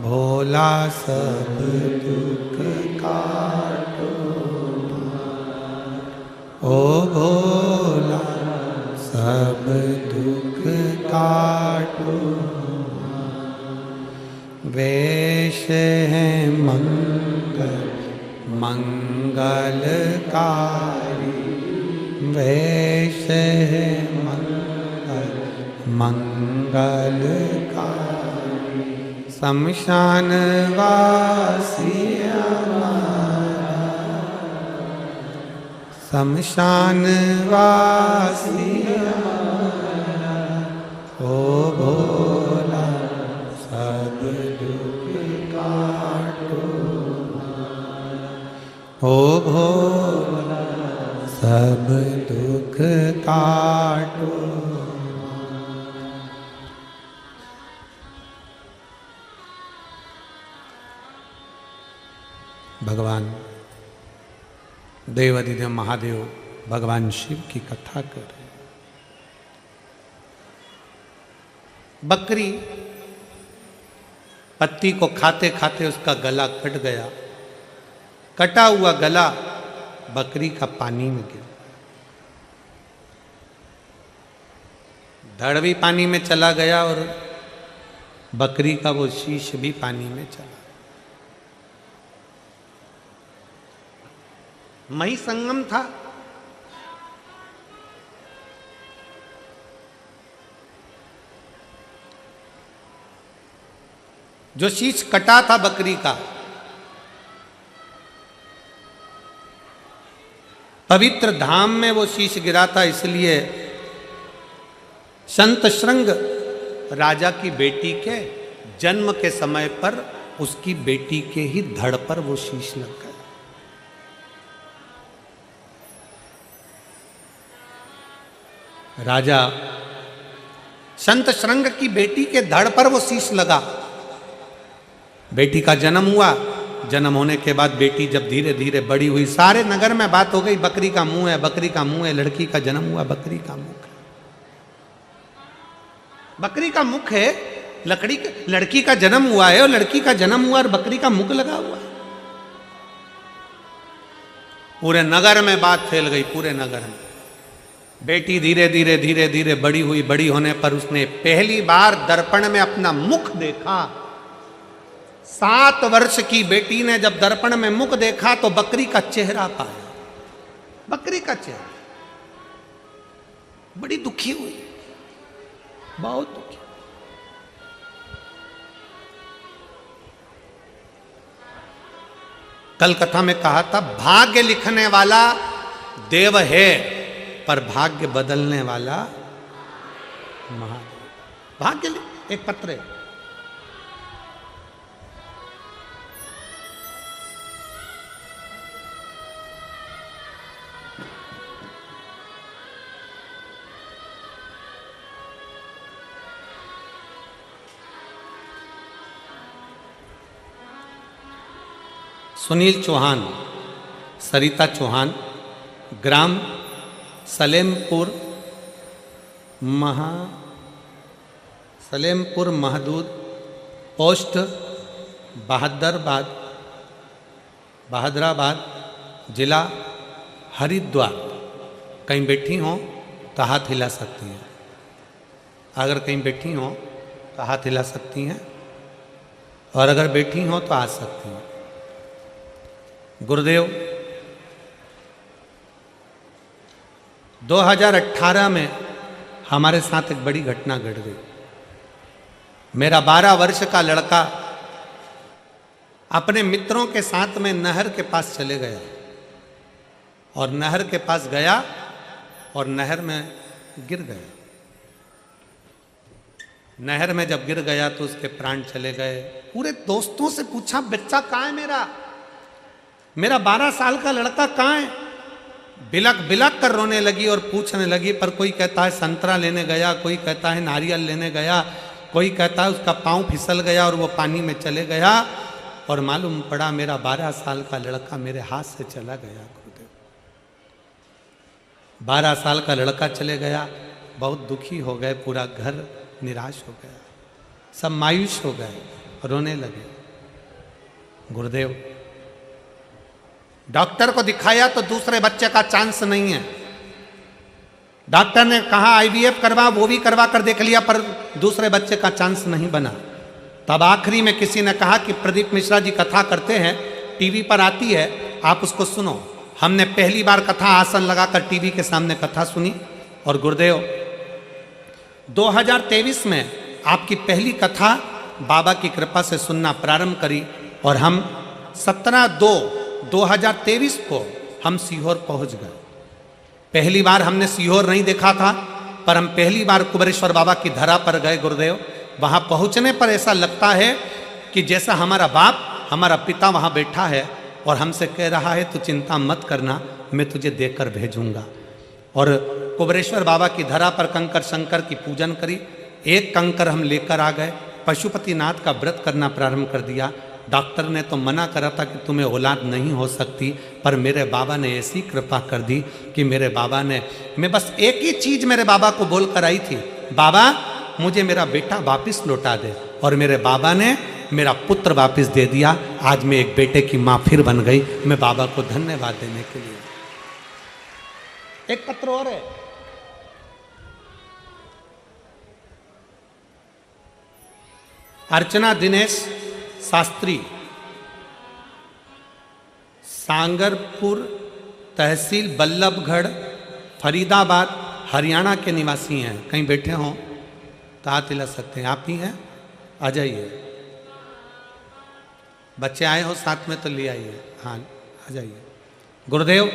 भोला सब दुख काटो। ओ भोला सब दुख काटो, वेश है मंगलकारी, वेश है मंगलकारी, शमशान वासी शमशान वासी ओ भोला सब दुख काटो, ओ भोला सब दुख काटो। भगवान देवाधिदेव महादेव भगवान शिव की कथा कर रहे। बकरी पत्ती को खाते खाते उसका गला कट गया, कटा हुआ गला बकरी का पानी में गिरा, धड़ भी पानी में चला गया और बकरी का वो शीश भी पानी में चला। मही संगम था, जो शीश कटा था बकरी का, पवित्र धाम में वो शीश गिरा था, इसलिए संत श्रृंग राजा की बेटी के जन्म के समय पर उसकी बेटी के ही धड़ पर वो शीश लग गया। राजा संत श्रृंग की बेटी के धड़ पर वो शीश लगा। बेटी का जन्म हुआ, जन्म होने के बाद बेटी जब धीरे धीरे बड़ी हुई, सारे नगर में बात हो गई बकरी का मुंह है, बकरी का मुंह है, लड़की का जन्म हुआ, बकरी का मुख है, बकरी का मुख है, लड़की का जन्म हुआ है और लड़की का जन्म हुआ और बकरी का मुख लगा हुआ है। पूरे नगर में बात फैल गई, पूरे नगर में। बेटी धीरे धीरे धीरे धीरे बड़ी हुई, बड़ी होने पर उसने पहली बार दर्पण में अपना मुख देखा। 7 वर्ष की बेटी ने जब दर्पण में मुख देखा तो बकरी का चेहरा पाया, बकरी का चेहरा। बड़ी दुखी हुई, बहुत दुखी। कल कथा में कहा था भाग्य लिखने वाला देव है पर भाग्य बदलने वाला महादेव। भाग्य एक पत्र है, सुनील चौहान, सरिता चौहान, ग्राम सलेमपुर महदूद, पोस्ट बहादराबाद, जिला हरिद्वार। कहीं बैठी हो तो हाथ हिला सकती हैं, अगर कहीं बैठी हो तो हाथ हिला सकती हैं, और अगर बैठी हो तो आ सकती हैं। गुरुदेव 2018 में हमारे साथ एक बड़ी घटना घट गई। मेरा 12 वर्ष का लड़का अपने मित्रों के साथ में नहर के पास चले गया, और नहर के पास गया और नहर में गिर गया। नहर में जब गिर गया तो उसके प्राण चले गए। पूरे दोस्तों से पूछा बच्चा कहाँ है मेरा 12 साल का लड़का कहाँ है? बिलक बिलक कर रोने लगी और पूछने लगी, पर कोई कहता है संतरा लेने गया, कोई कहता है नारियल लेने गया, कोई कहता है उसका पाँव फिसल गया और वो पानी में चले गया, और मालूम पड़ा मेरा 12 साल का लड़का मेरे हाथ से चला गया। गुरुदेव 12 साल का लड़का चले गया, बहुत दुखी हो गए, पूरा घर निराश हो गया, सब मायूस हो गए, रोने लगे। गुरुदेव डॉक्टर को दिखाया तो दूसरे बच्चे का चांस नहीं है। डॉक्टर ने कहा आईवीएफ करवा, वो भी करवा कर देख लिया, पर दूसरे बच्चे का चांस नहीं बना। तब आखिरी में किसी ने कहा कि प्रदीप मिश्रा जी कथा करते हैं, टीवी पर आती है, आप उसको सुनो। हमने पहली बार कथा आसन लगाकर टीवी के सामने कथा सुनी, और गुरुदेव 2023 में आपकी पहली कथा बाबा की कृपा से सुनना प्रारंभ करी, और हम 17/2/2023 को हम सीहोर पहुंच गए। पहली बार हमने सीहोर नहीं देखा था, पर हम पहली बार कुबेरेश्वर बाबा की धरा पर गए। गुरुदेव, वहां पहुंचने पर ऐसा लगता है कि जैसा हमारा बाप, हमारा पिता वहां बैठा है और हमसे कह रहा है तू चिंता मत करना, मैं तुझे देकर भेजूंगा। और कुबेरेश्वर बाबा की धरा पर कंकर शंकर की पूजन करी। एक कंकर हम लेकर आ गए, पशुपतिनाथ का व्रत करना प्रारंभ कर दिया। डॉक्टर ने तो मना करा था कि तुम्हें औलाद नहीं हो सकती, पर मेरे बाबा ने ऐसी कृपा कर दी कि मेरे बाबा ने, मैं बस एक ही चीज मेरे बाबा को बोल कर आई थी, बाबा मुझे मेरा बेटा वापिस लौटा दे, और मेरे बाबा ने मेरा पुत्र वापिस दे दिया। आज मैं एक बेटे की माँ फिर बन गई। मैं बाबा को धन्यवाद देने के लिए। एक पत्र और है, अर्चना दिनेश शास्त्री, सांगरपुर तहसील बल्लभगढ़ फरीदाबाद हरियाणा के निवासी हैं। कहीं बैठे हों तो हाथ हिला सकते हैं। आप ही हैं, आ जाइए। बच्चे आए हो साथ में तो ले आइए। हाँ, आ जाइए। गुरुदेव,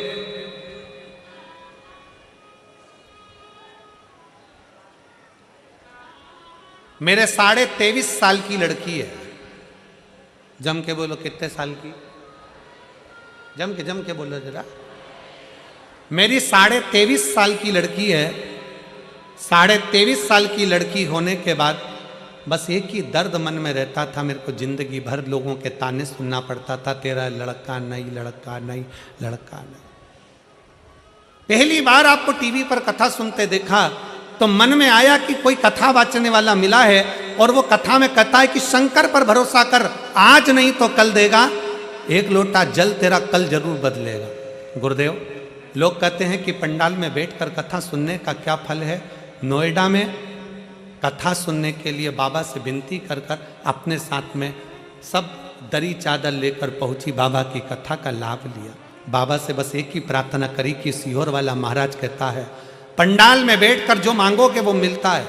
मेरे 23.5 साल की लड़की है। जम के बोलो, कितने साल की? जम के बोलो जरा। मेरी 23.5 साल की लड़की है। 23.5 साल की लड़की होने के बाद बस एक ही दर्द मन में रहता था, मेरे को जिंदगी भर लोगों के ताने सुनना पड़ता था, तेरा लड़का नहीं, लड़का नहीं, लड़का नहीं। पहली बार आपको टीवी पर कथा सुनते देखा तो मन में आया कि कोई कथा वाचने वाला मिला है, और वो कथा में कहता है कि शंकर पर भरोसा कर, आज नहीं तो कल देगा, एक लोटा जल तेरा कल जरूर बदलेगा। गुरुदेव, लोग कहते हैं कि पंडाल में बैठकर कथा सुनने का क्या फल है। नोएडा में कथा सुनने के लिए बाबा से विनती कर कर अपने साथ में सब दरी चादर लेकर पहुंची, बाबा की कथा का लाभ लिया। बाबा से बस एक ही प्रार्थना करी कि सीहोर वाला महाराज कहता है पंडाल में बैठकर जो मांगोगे वो मिलता है,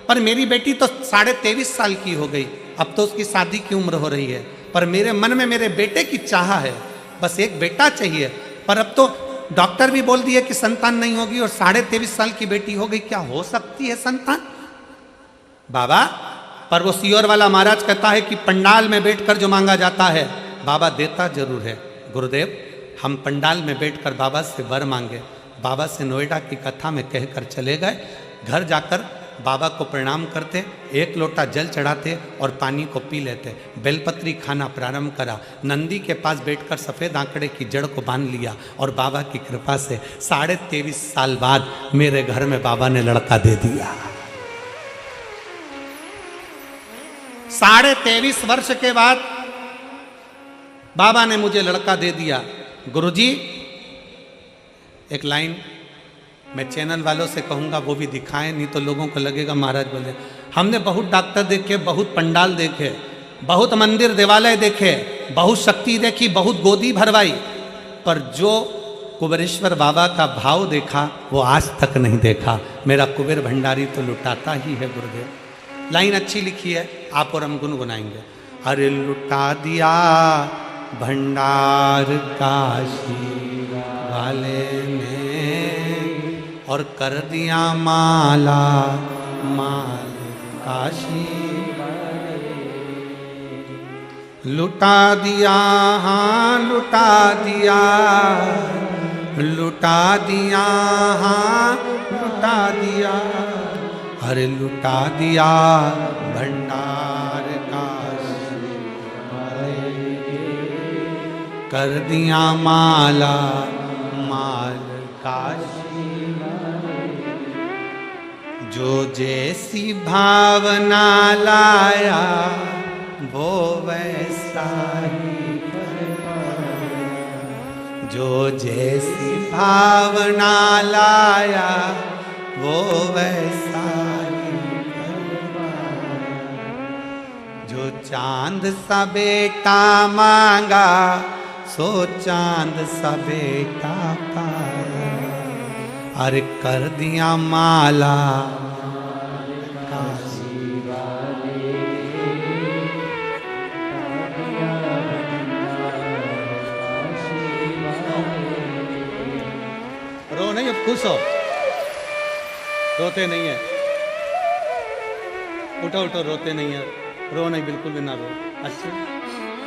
पर मेरी बेटी तो 23.5 साल की हो गई, अब तो उसकी शादी की उम्र हो रही है, पर मेरे मन में मेरे बेटे की चाह है, बस एक बेटा चाहिए। पर अब तो डॉक्टर भी बोल दिए कि संतान नहीं होगी, और 23.5 साल की बेटी हो गई, क्या हो सकती है संतान? बाबा, पर वो सीहोर वाला महाराज कहता है कि पंडाल में बैठकर जो मांगा जाता है बाबा देता जरूर है। गुरुदेव, हम पंडाल में बैठकर बाबा से वर मांगे, बाबा से नोएडा की कथा में कहकर चले गए। घर जाकर बाबा को प्रणाम करते, एक लोटा जल चढ़ाते और पानी को पी लेते। बेलपत्री खाना प्रारंभ करा। नंदी के पास बैठकर सफ़ेद आंकड़े की जड़ को बांध लिया, और बाबा की कृपा से 23.5 साल बाद मेरे घर में बाबा ने लड़का दे दिया। 23.5 वर्ष के बाद बाबा ने मुझे लड़का दे दिया। गुरुजी, एक लाइन मैं चैनल वालों से कहूँगा वो भी दिखाएं, नहीं तो लोगों को लगेगा महाराज बोले। हमने बहुत डॉक्टर देखे, बहुत पंडाल देखे, बहुत मंदिर देवालय देखे, बहुत शक्ति देखी, बहुत गोदी भरवाई, पर जो कुबेरेश्वर बाबा का भाव देखा वो आज तक नहीं देखा। मेरा कुबेर भंडारी तो लुटाता ही है। गुरुदेव, लाइन अच्छी लिखी है, आप और हम गुनगुनाएंगे। अरे लुटा दिया भंडार काशी वाले ने, और कर दिया माला माल काशी वाले। लुटा दिया, हाँ लुटा दिया, लुटा दिया, हाँ लुटा दिया, अरे लुटा दिया भंडार काशी वाले, कर दिया माला माल काशी। जो जैसी भावना लाया वो वैसा ही कर पाया, जो जैसी भावना लाया वो वैसा ही कर पाया। जो चांद सा बेटा मांगा सो चांद सा बेटा पाया। अरे कर दिया माला रो नहीं, अब खुश हो, रोते नहीं है। उठो उठो, रोते नहीं है, रो नहीं, बिल्कुल भी ना रो, अच्छे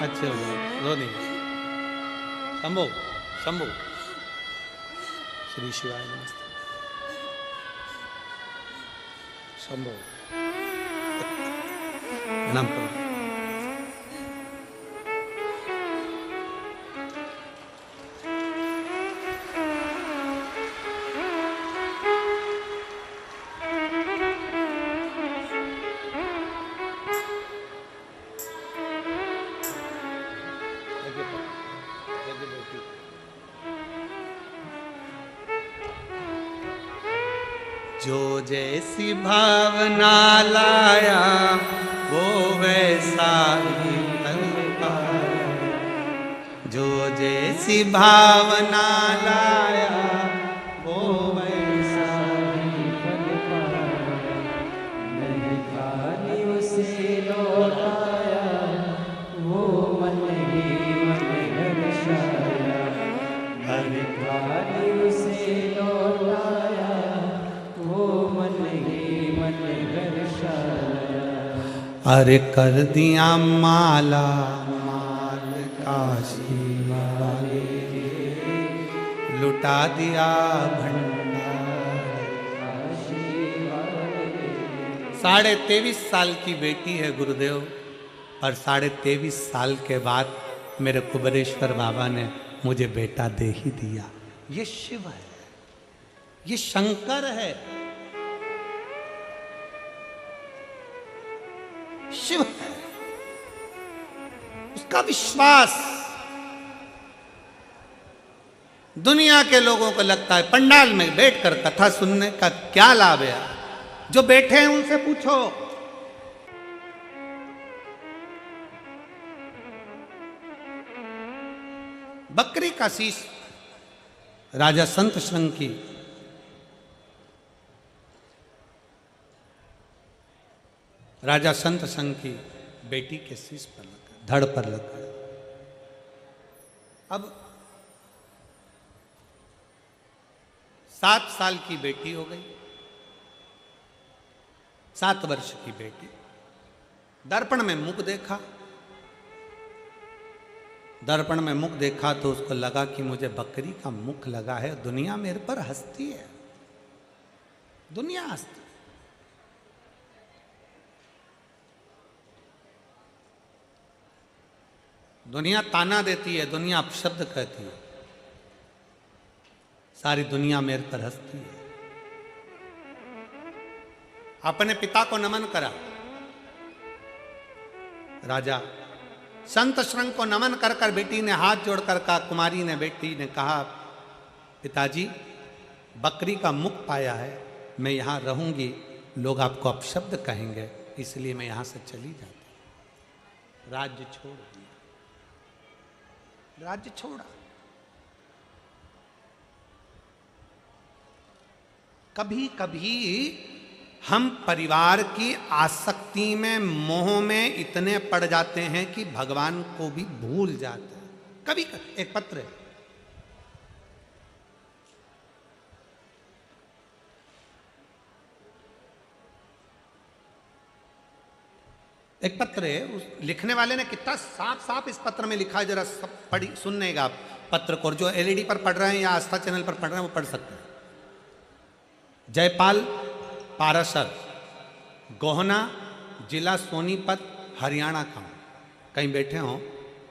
अच्छे हो जाओ, रो नहीं। शंभो शंभो, श्री शिवाय नमस्ते। शंभो प्रणाम करो। जो जैसी भावना लाया वो वैसा ही कर पाया। जो जैसी भावना लाया वो वैसा ही कर पाया। नहीं खाली उसे लौटाया वो मन ही मन हर्षाया। नहीं खाली उसे लौटाया वो मन ही मन हर्षाया। अरे कर दिया माला माल काशी वाले, लुटा दिया भंडार। 23.5 साल की बेटी है गुरुदेव, और 23.5 साल के बाद मेरे कुबेरेश्वर बाबा ने मुझे बेटा दे ही दिया। ये शिव है, ये शंकर है, शिव है। उसका विश्वास दुनिया के लोगों को लगता है पंडाल में बैठकर कथा सुनने का क्या लाभ है। जो बैठे हैं उनसे पूछो। बकरी का शीश राजा संत श्रृंग की राजा संत संघ की बेटी के शीश पर लगा, धड़ पर लगा। अब 7 साल की बेटी हो गई, 7 वर्ष की बेटी। दर्पण में मुख देखा, दर्पण में मुख देखा तो उसको लगा कि मुझे बकरी का मुख लगा है, दुनिया मेरे पर हंसती है, दुनिया हंसती। दुनिया ताना देती है, दुनिया अपशब्द कहती है, सारी दुनिया मेरे पर हंसती है। अपने पिता को नमन करा, राजा संत श्रृंग को नमन कर कर बेटी ने हाथ जोड़कर कहा, कुमारी ने बेटी ने कहा, पिताजी बकरी का मुख पाया है, मैं यहाँ रहूंगी, लोग आपको अपशब्द कहेंगे, इसलिए मैं यहाँ से चली जाती हूँ। राज्य छोड़ दिया, राज्य छोड़ा। कभी कभी हम परिवार की आसक्ति में, मोह में इतने पड़ जाते हैं कि भगवान को भी भूल जाते हैं। कभी एक पत्र है, एक पत्र है, उस लिखने वाले ने कितना साफ साफ इस पत्र में लिखा है, जरा सब पढ़ी सुननेगा आप पत्र को, और जो एलईडी पर पढ़ रहे हैं या आस्था चैनल पर पढ़ रहे हैं वो पढ़ सकते हैं। जयपाल पाराशर, गोहना, जिला सोनीपत, हरियाणा का हूँ। कहीं बैठे हों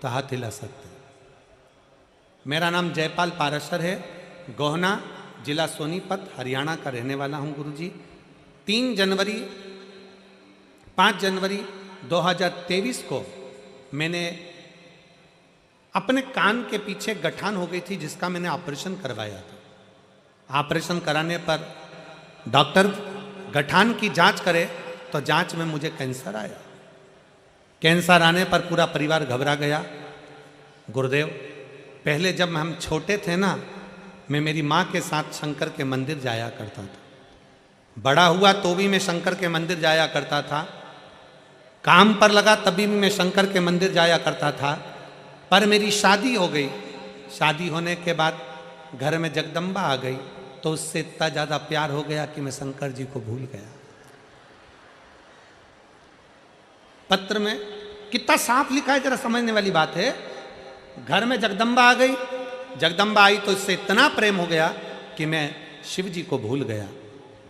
तो हाथ हिला सकते हैं। मेरा नाम जयपाल पाराशर है, गोहना, जिला सोनीपत, हरियाणा का रहने वाला हूँ गुरुजी। 5 जनवरी 2023 को मैंने अपने कान के पीछे गठान हो गई थी जिसका मैंने ऑपरेशन करवाया था। ऑपरेशन कराने पर डॉक्टर गठान की जांच करे तो जांच में मुझे कैंसर आया। कैंसर आने पर पूरा परिवार घबरा गया। गुरुदेव, पहले जब हम छोटे थे ना, मैं मेरी माँ के साथ शंकर के मंदिर जाया करता था। बड़ा हुआ तो भी मैं शंकर के मंदिर जाया करता था। काम पर लगा तभी भी मैं शंकर के मंदिर जाया करता था। पर मेरी शादी हो गई। शादी होने के बाद घर में जगदम्बा आ गई तो उससे इतना ज़्यादा प्यार हो गया कि मैं शंकर जी को भूल गया। पत्र में कितना साफ लिखा है, जरा समझने वाली बात है। घर में जगदम्बा आ गई, जगदम्बा आई तो इससे इतना प्रेम हो गया कि मैं शिव जी को भूल गया।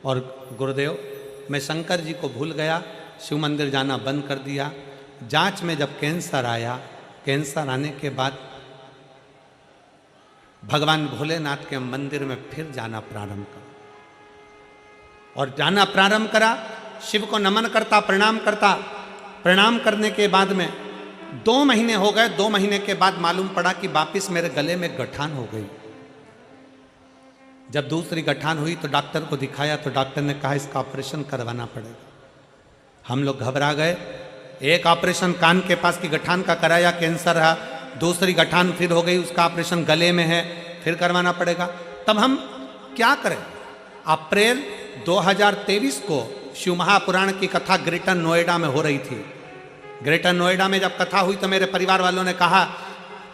और गुरुदेव, मैं शंकर जी को भूल गया, शिव मंदिर जाना बंद कर दिया। जांच में जब कैंसर आया, कैंसर आने के बाद भगवान भोलेनाथ के मंदिर में फिर जाना प्रारंभ करा। और जाना प्रारंभ करा, शिव को नमन करता, प्रणाम करता। प्रणाम करने के बाद में 2 महीने हो गए। 2 महीने के बाद मालूम पड़ा कि वापिस मेरे गले में गठान हो गई। जब दूसरी गठान हुई तो डॉक्टर को दिखाया तो डॉक्टर ने कहा इसका ऑपरेशन करवाना पड़ेगा। हम लोग घबरा गए। एक ऑपरेशन कान के पास की गठान का कराया, कैंसर रहा। दूसरी गठान फिर हो गई, उसका ऑपरेशन गले में है, फिर करवाना पड़ेगा। तब हम क्या करें? अप्रैल 2023 को शिव महापुराण की कथा ग्रेटर नोएडा में हो रही थी। ग्रेटर नोएडा में जब कथा हुई तो मेरे परिवार वालों ने कहा,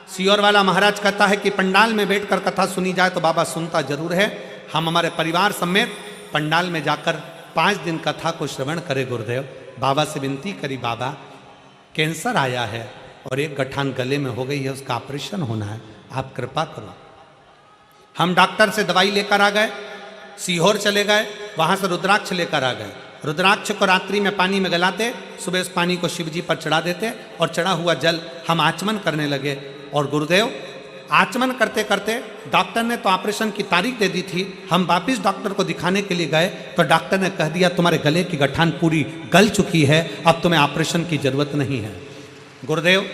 सियोर वाला महाराज कहता है कि पंडाल में बैठकर कथा सुनी जाए तो बाबा सुनता जरूर है। हम हमारे परिवार समेत पंडाल में जाकर 5 दिन कथा को श्रवण करे। गुरुदेव, बाबा से विनती करी, बाबा कैंसर आया है और एक गठान गले में हो गई है, उसका ऑपरेशन होना है, आप कृपा करो। हम डॉक्टर से दवाई लेकर आ गए, सीहोर चले गए, वहाँ से रुद्राक्ष लेकर आ गए। रुद्राक्ष को रात्रि में पानी में गलाते, सुबह उस पानी को शिव जी पर चढ़ा देते और चढ़ा हुआ जल हम आचमन करने लगे। और गुरुदेव, आचमन करते करते डॉक्टर ने तो ऑपरेशन की तारीख दे दी थी। हम वापिस डॉक्टर को दिखाने के लिए गए तो डॉक्टर ने कह दिया तुम्हारे गले की गठान पूरी गल चुकी है, अब तुम्हें ऑपरेशन की जरूरत नहीं है। गुरुदेव,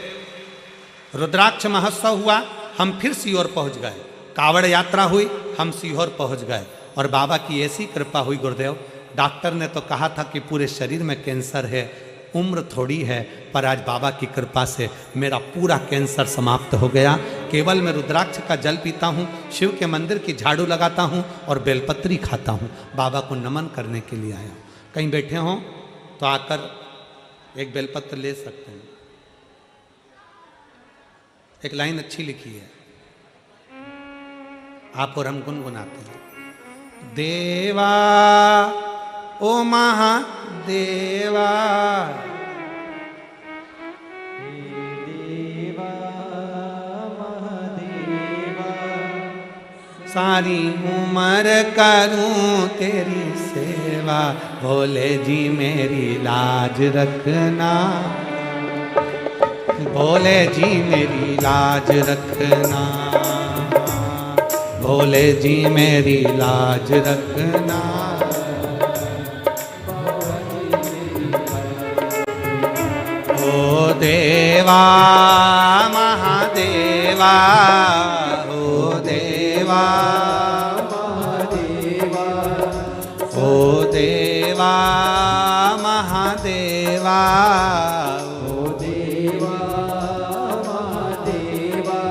रुद्राक्ष महोत्सव हुआ, हम फिर सीहोर पहुंच गए। कावड़ यात्रा हुई, हम सीहोर पहुंच गए। और बाबा की ऐसी कृपा हुई गुरुदेव, डॉक्टर ने तो कहा था कि पूरे शरीर में कैंसर है, उम्र थोड़ी है, पर आज बाबा की कृपा से मेरा पूरा कैंसर समाप्त हो गया। केवल मैं रुद्राक्ष का जल पीता हूँ, शिव के मंदिर की झाड़ू लगाता हूँ और बेलपत्री खाता हूँ। बाबा को नमन करने के लिए आया हूँ। कहीं बैठे हों तो आकर एक बेलपत्र ले सकते हैं। एक लाइन अच्छी लिखी है, आप और हम गुनगुनाते हैं। देवा ओ महादेवा, देवा महादेवा, सारी उम्र करूं तेरी सेवा, भोले जी मेरी लाज रखना, भोले जी मेरी लाज रखना, भोले जी मेरी लाज रखना। ओ देवा महादेवा, ओ देवा महादेवा, ओ देवा महादेवा, ओ देवा महादेवा,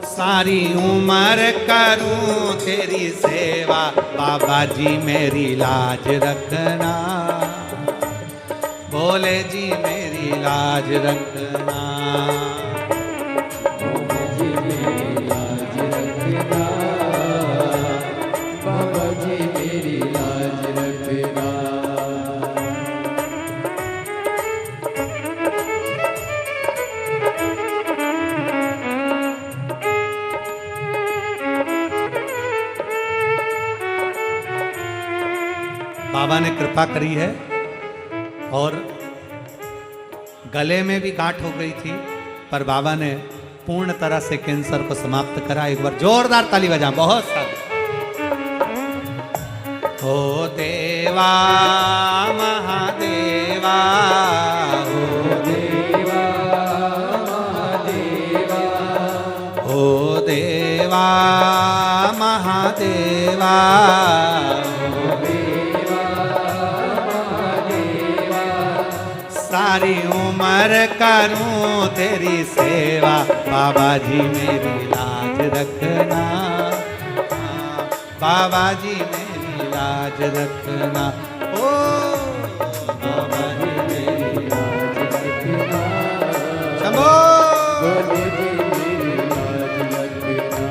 सारी उम्र करूं तेरी सेवा, बाबा जी मेरी लाज रखना, भोले जी मेरी लाज रखना। बाबा जी मेरी लाज रखना, बाबा जी मेरी लाज रखना। बाबा ने कृपा करी है और गले में भी गांठ हो गई थी, पर बाबा ने पूर्ण तरह से कैंसर को समाप्त करा। एक बार जोरदार ताली बजा, बहुत सारी। ओ देवा महादेवा, ओ देवा महादेवा, महादेवा सारी उम्र करूं तेरी सेवा, बाबा जी मेरी लाज रखना, बाबा जी मेरी लाज रखना, ओ बाबा जी मेरी लाज रखना, शंभो बोले जी मेरी लाज रखना।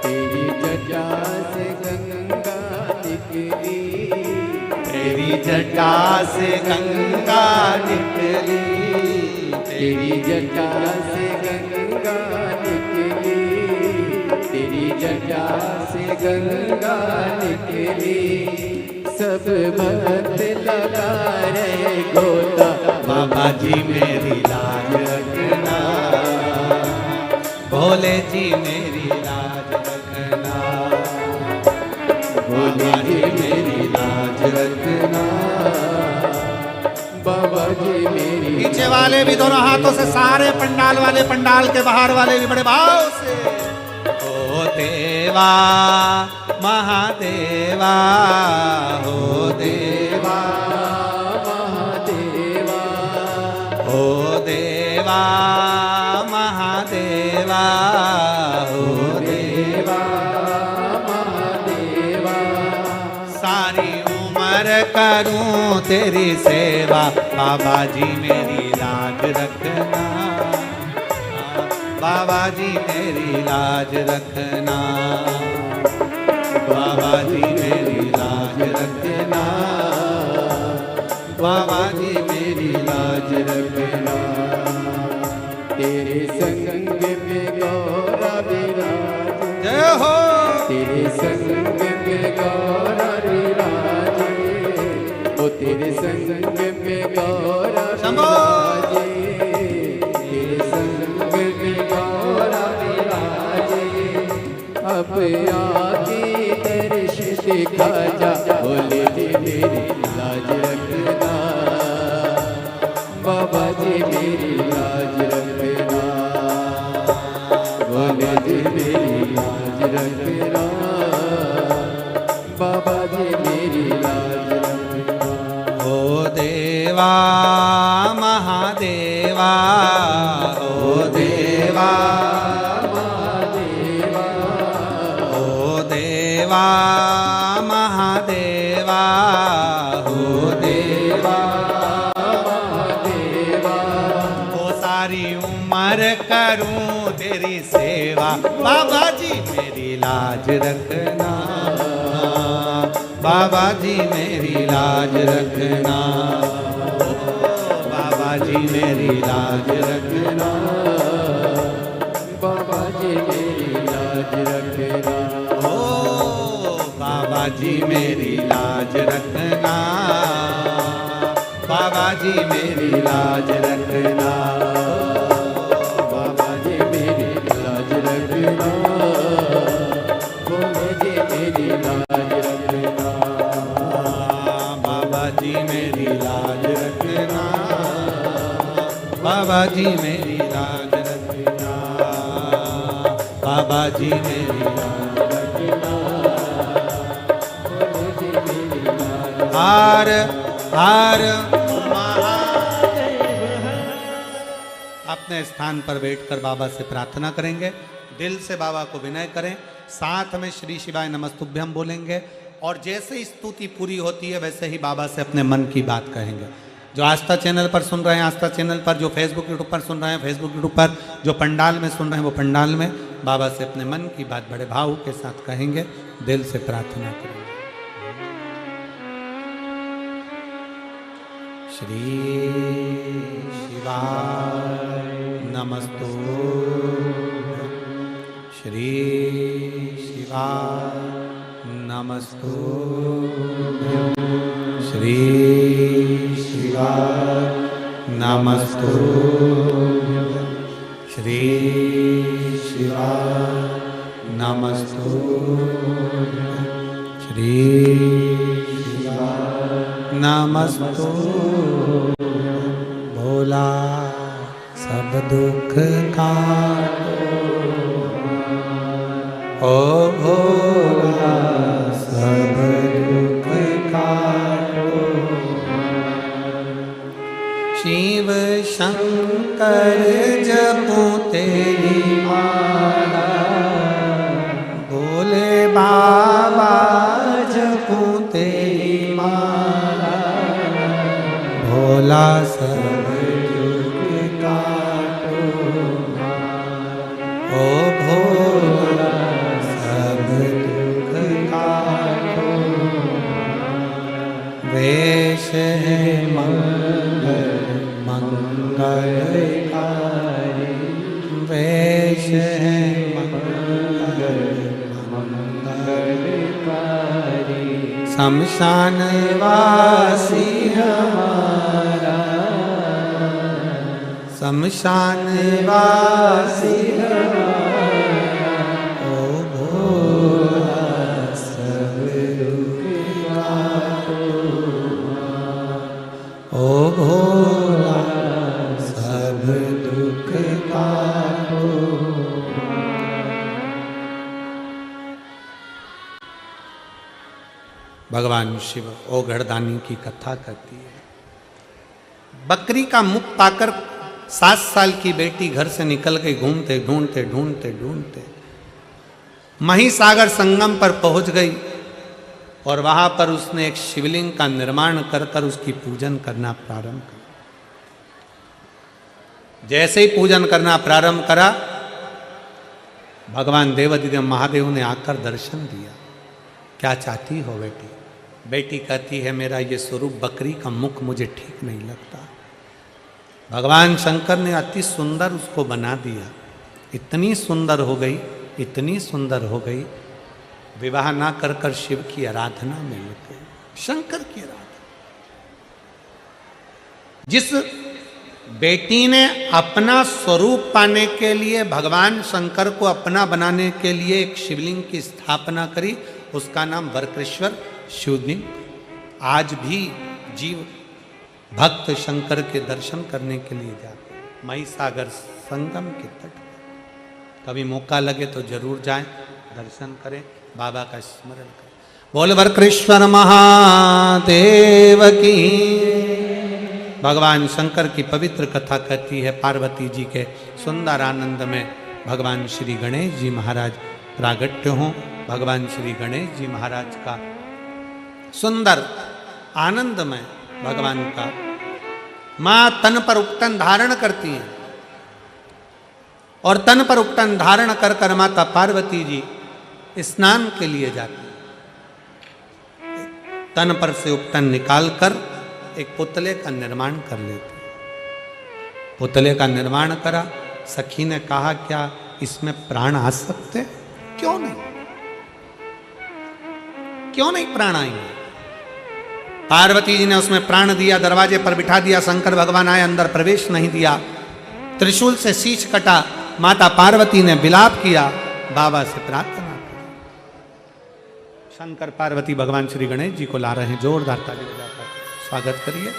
तेरी जटा से गंगा निकली, तेरी जटा से गंगा निकली, तेरी जटा से गंगा निकली, तेरी जटा से गंगा निकली। सब भक्त लगा रहे गोता, बाबा जी मेरी लाज रखना, भोले जी मेरी लाज रखना, भोले जी मेरी लाज रखना। बाबा जी मेरी नीचे वाले भी दोनों हाथों से, सारे पंडाल वाले, पंडाल के बाहर वाले भी बड़े भाव से, ओ देवा महादेवा, हो देवा महादेवा, हो देवा महादेवा, हो देवा महादेवा। सारी उम्र करूं तेरी सेवा, बाबा जी मेरी लाज रखना, बाबा जी मेरी लाज रखना, बाबा जी मेरी लाज रखना, बाबा जी मेरी लाज रखना। तेरे संग में गौरा विराज, जय हो तेरे संग में गौरा विराज, ओ तेरे संग में गौरा शंभो। विराज, तेरे संग में गौरा विराज। अब आके दर्श दिखा जा, बोले जी मेरी लाज रखना, बाबा जी मेरी लाज रखना, बोले जी मेरी लाज रखना, बाबा जी मेरी लाज रखना। ओ देवा महादेवा, ओ देवा महादेवा, ओ देवा महादेवा, हो देवा महादेवा। ओ सारी उम्र करूं तेरी सेवा, बाबा जी मेरी लाज रखना, बाबा जी मेरी लाज रखना, ओ बाबा जी मेरी लाज रखना, बाबा जी मेरी लाज रखना, ओ बाबा जी मेरी लाज रखना, बाबा जी मेरी लाज रखना, बाबा जी मेरी लाज रखना, बोले जी मेरी लाज रखना, बाबा जी मेरी लाज रखना, बाबा जी मेरी लाज रखना, बाबा जी मेरी लाज रखना। बोले जी मेरी लाज। हार हार महादेव। अपने स्थान पर बैठकर बाबा से प्रार्थना करेंगे, दिल से बाबा को विनय करें, साथ में श्री शिवाय नमस्तुभ्यम बोलेंगे, और जैसे ही स्तुति पूरी होती है वैसे ही बाबा से अपने मन की बात कहेंगे। जो आस्था चैनल पर सुन रहे हैं आस्था चैनल पर, जो फेसबुक यूट्यूब पर सुन रहे हैं फेसबुक यूट्यूब पर, जो पंडाल में सुन रहे हैं वो पंडाल में, बाबा से अपने मन की बात बड़े भाव के साथ कहेंगे, दिल से प्रार्थना करेंगे। श्री शिवाय नमस्तुभ्यं, श्री शिवाय नमस्तुभ्यं, श्री शिवाय नमस्तुभ्यं, श्री शिवाय नमस्तुभ्यं, श्री शिवाय नमस्तुभ्यं। भोला सब दुख का ओ भोला शंकर जपूं तेरी माला, भोले बाबा जपूं तेरी माला, भोला सब दुख काटो ओ भोला सब दुख काटो। वेश है मंगलकारी, वेश है मंगलकारी, शमशान वासी हमारा, शमशान वासी हमारा, ओ भोला सब दुख काटो, ओ भोला सब दुख काटो। भगवान शिव ओघड़दानी की कथा करती है। बकरी का मुख पाकर 7 साल की बेटी घर से निकल गई, घूमते ढूंढते ढूंढते ढूंढते महिसागर संगम पर पहुंच गई और वहां पर उसने एक शिवलिंग का निर्माण कर कर उसकी पूजन करना प्रारंभ किया। जैसे ही पूजन करना प्रारंभ करा, भगवान देवाधिदेव महादेव ने आकर दर्शन दिया। क्या चाहती हो बेटी? बेटी कहती है मेरा ये स्वरूप बकरी का मुख मुझे ठीक नहीं लगता। भगवान शंकर ने अति सुंदर उसको बना दिया। इतनी सुंदर हो गई, इतनी सुंदर हो गई, विवाह ना कर कर शिव की आराधना में लग गई, शंकर की आराधना। जिस बेटी ने अपना स्वरूप पाने के लिए भगवान शंकर को अपना बनाने के लिए एक शिवलिंग की स्थापना करी, उसका नाम वरकेश्वर शिवलिंग। आज भी जीव भक्त शंकर के दर्शन करने के लिए जाते हैं महिसागर संगम के तट। कभी मौका लगे तो जरूर जाएं, दर्शन करें, बाबा का स्मरण करें। बोल वरकेश्वर महादेव की। भगवान शंकर की पवित्र कथा कहती है, पार्वती जी के सुंदर आनंद में भगवान श्री गणेश जी महाराज प्रागट्य हों। भगवान श्री गणेश जी महाराज का सुंदर आनंद में भगवान का मां तन पर उपटन धारण करती हैं और तन पर उपटन धारण कर कर माता पार्वती जी स्नान के लिए जाती हैं। तन पर से उपटन निकालकर एक पुतले का निर्माण कर लेती। पुतले का निर्माण करा, सखी ने कहा क्या इसमें प्राण आ सकते? क्यों नहीं, क्यों नहीं प्राण आएंगे? पार्वती जी ने उसमें प्राण दिया, दरवाजे पर बिठा दिया। शंकर भगवान आए, अंदर प्रवेश नहीं दिया। त्रिशूल से शीश कटा, माता पार्वती ने विलाप किया, बाबा से प्रार्थना की। शंकर पार्वती भगवान श्री गणेश जी को ला रहे हैं, जोरदार ताली बजाकर स्वागत करिए।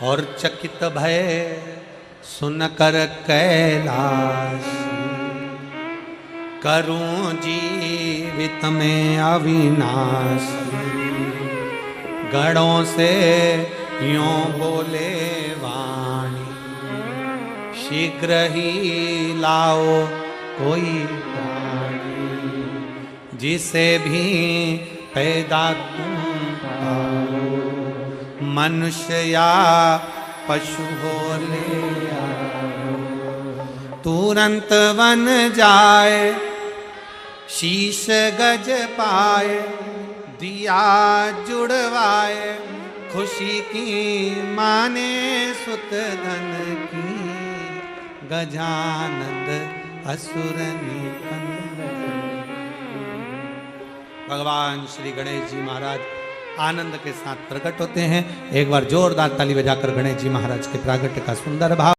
और चकित भय सुनकर कैलाश, करूं जीवित में अविनाशी, गणों से यूं बोले वाणी, शीघ्र ही लाओ कोई प्राणी, जिसे भी पैदा तुम पाओ, मनुष्य या पशु हो ले आओ, तुरंत बन जाए शीश गज पाए, दिया जुड़वाए, खुशी की माने सुत धन की, गजानंद असुर निकंदन। भगवान श्री गणेश जी महाराज आनंद के साथ प्रकट होते हैं। एक बार जोरदार ताली बजाकर गणेश जी महाराज के प्रागट्य का सुंदर भाव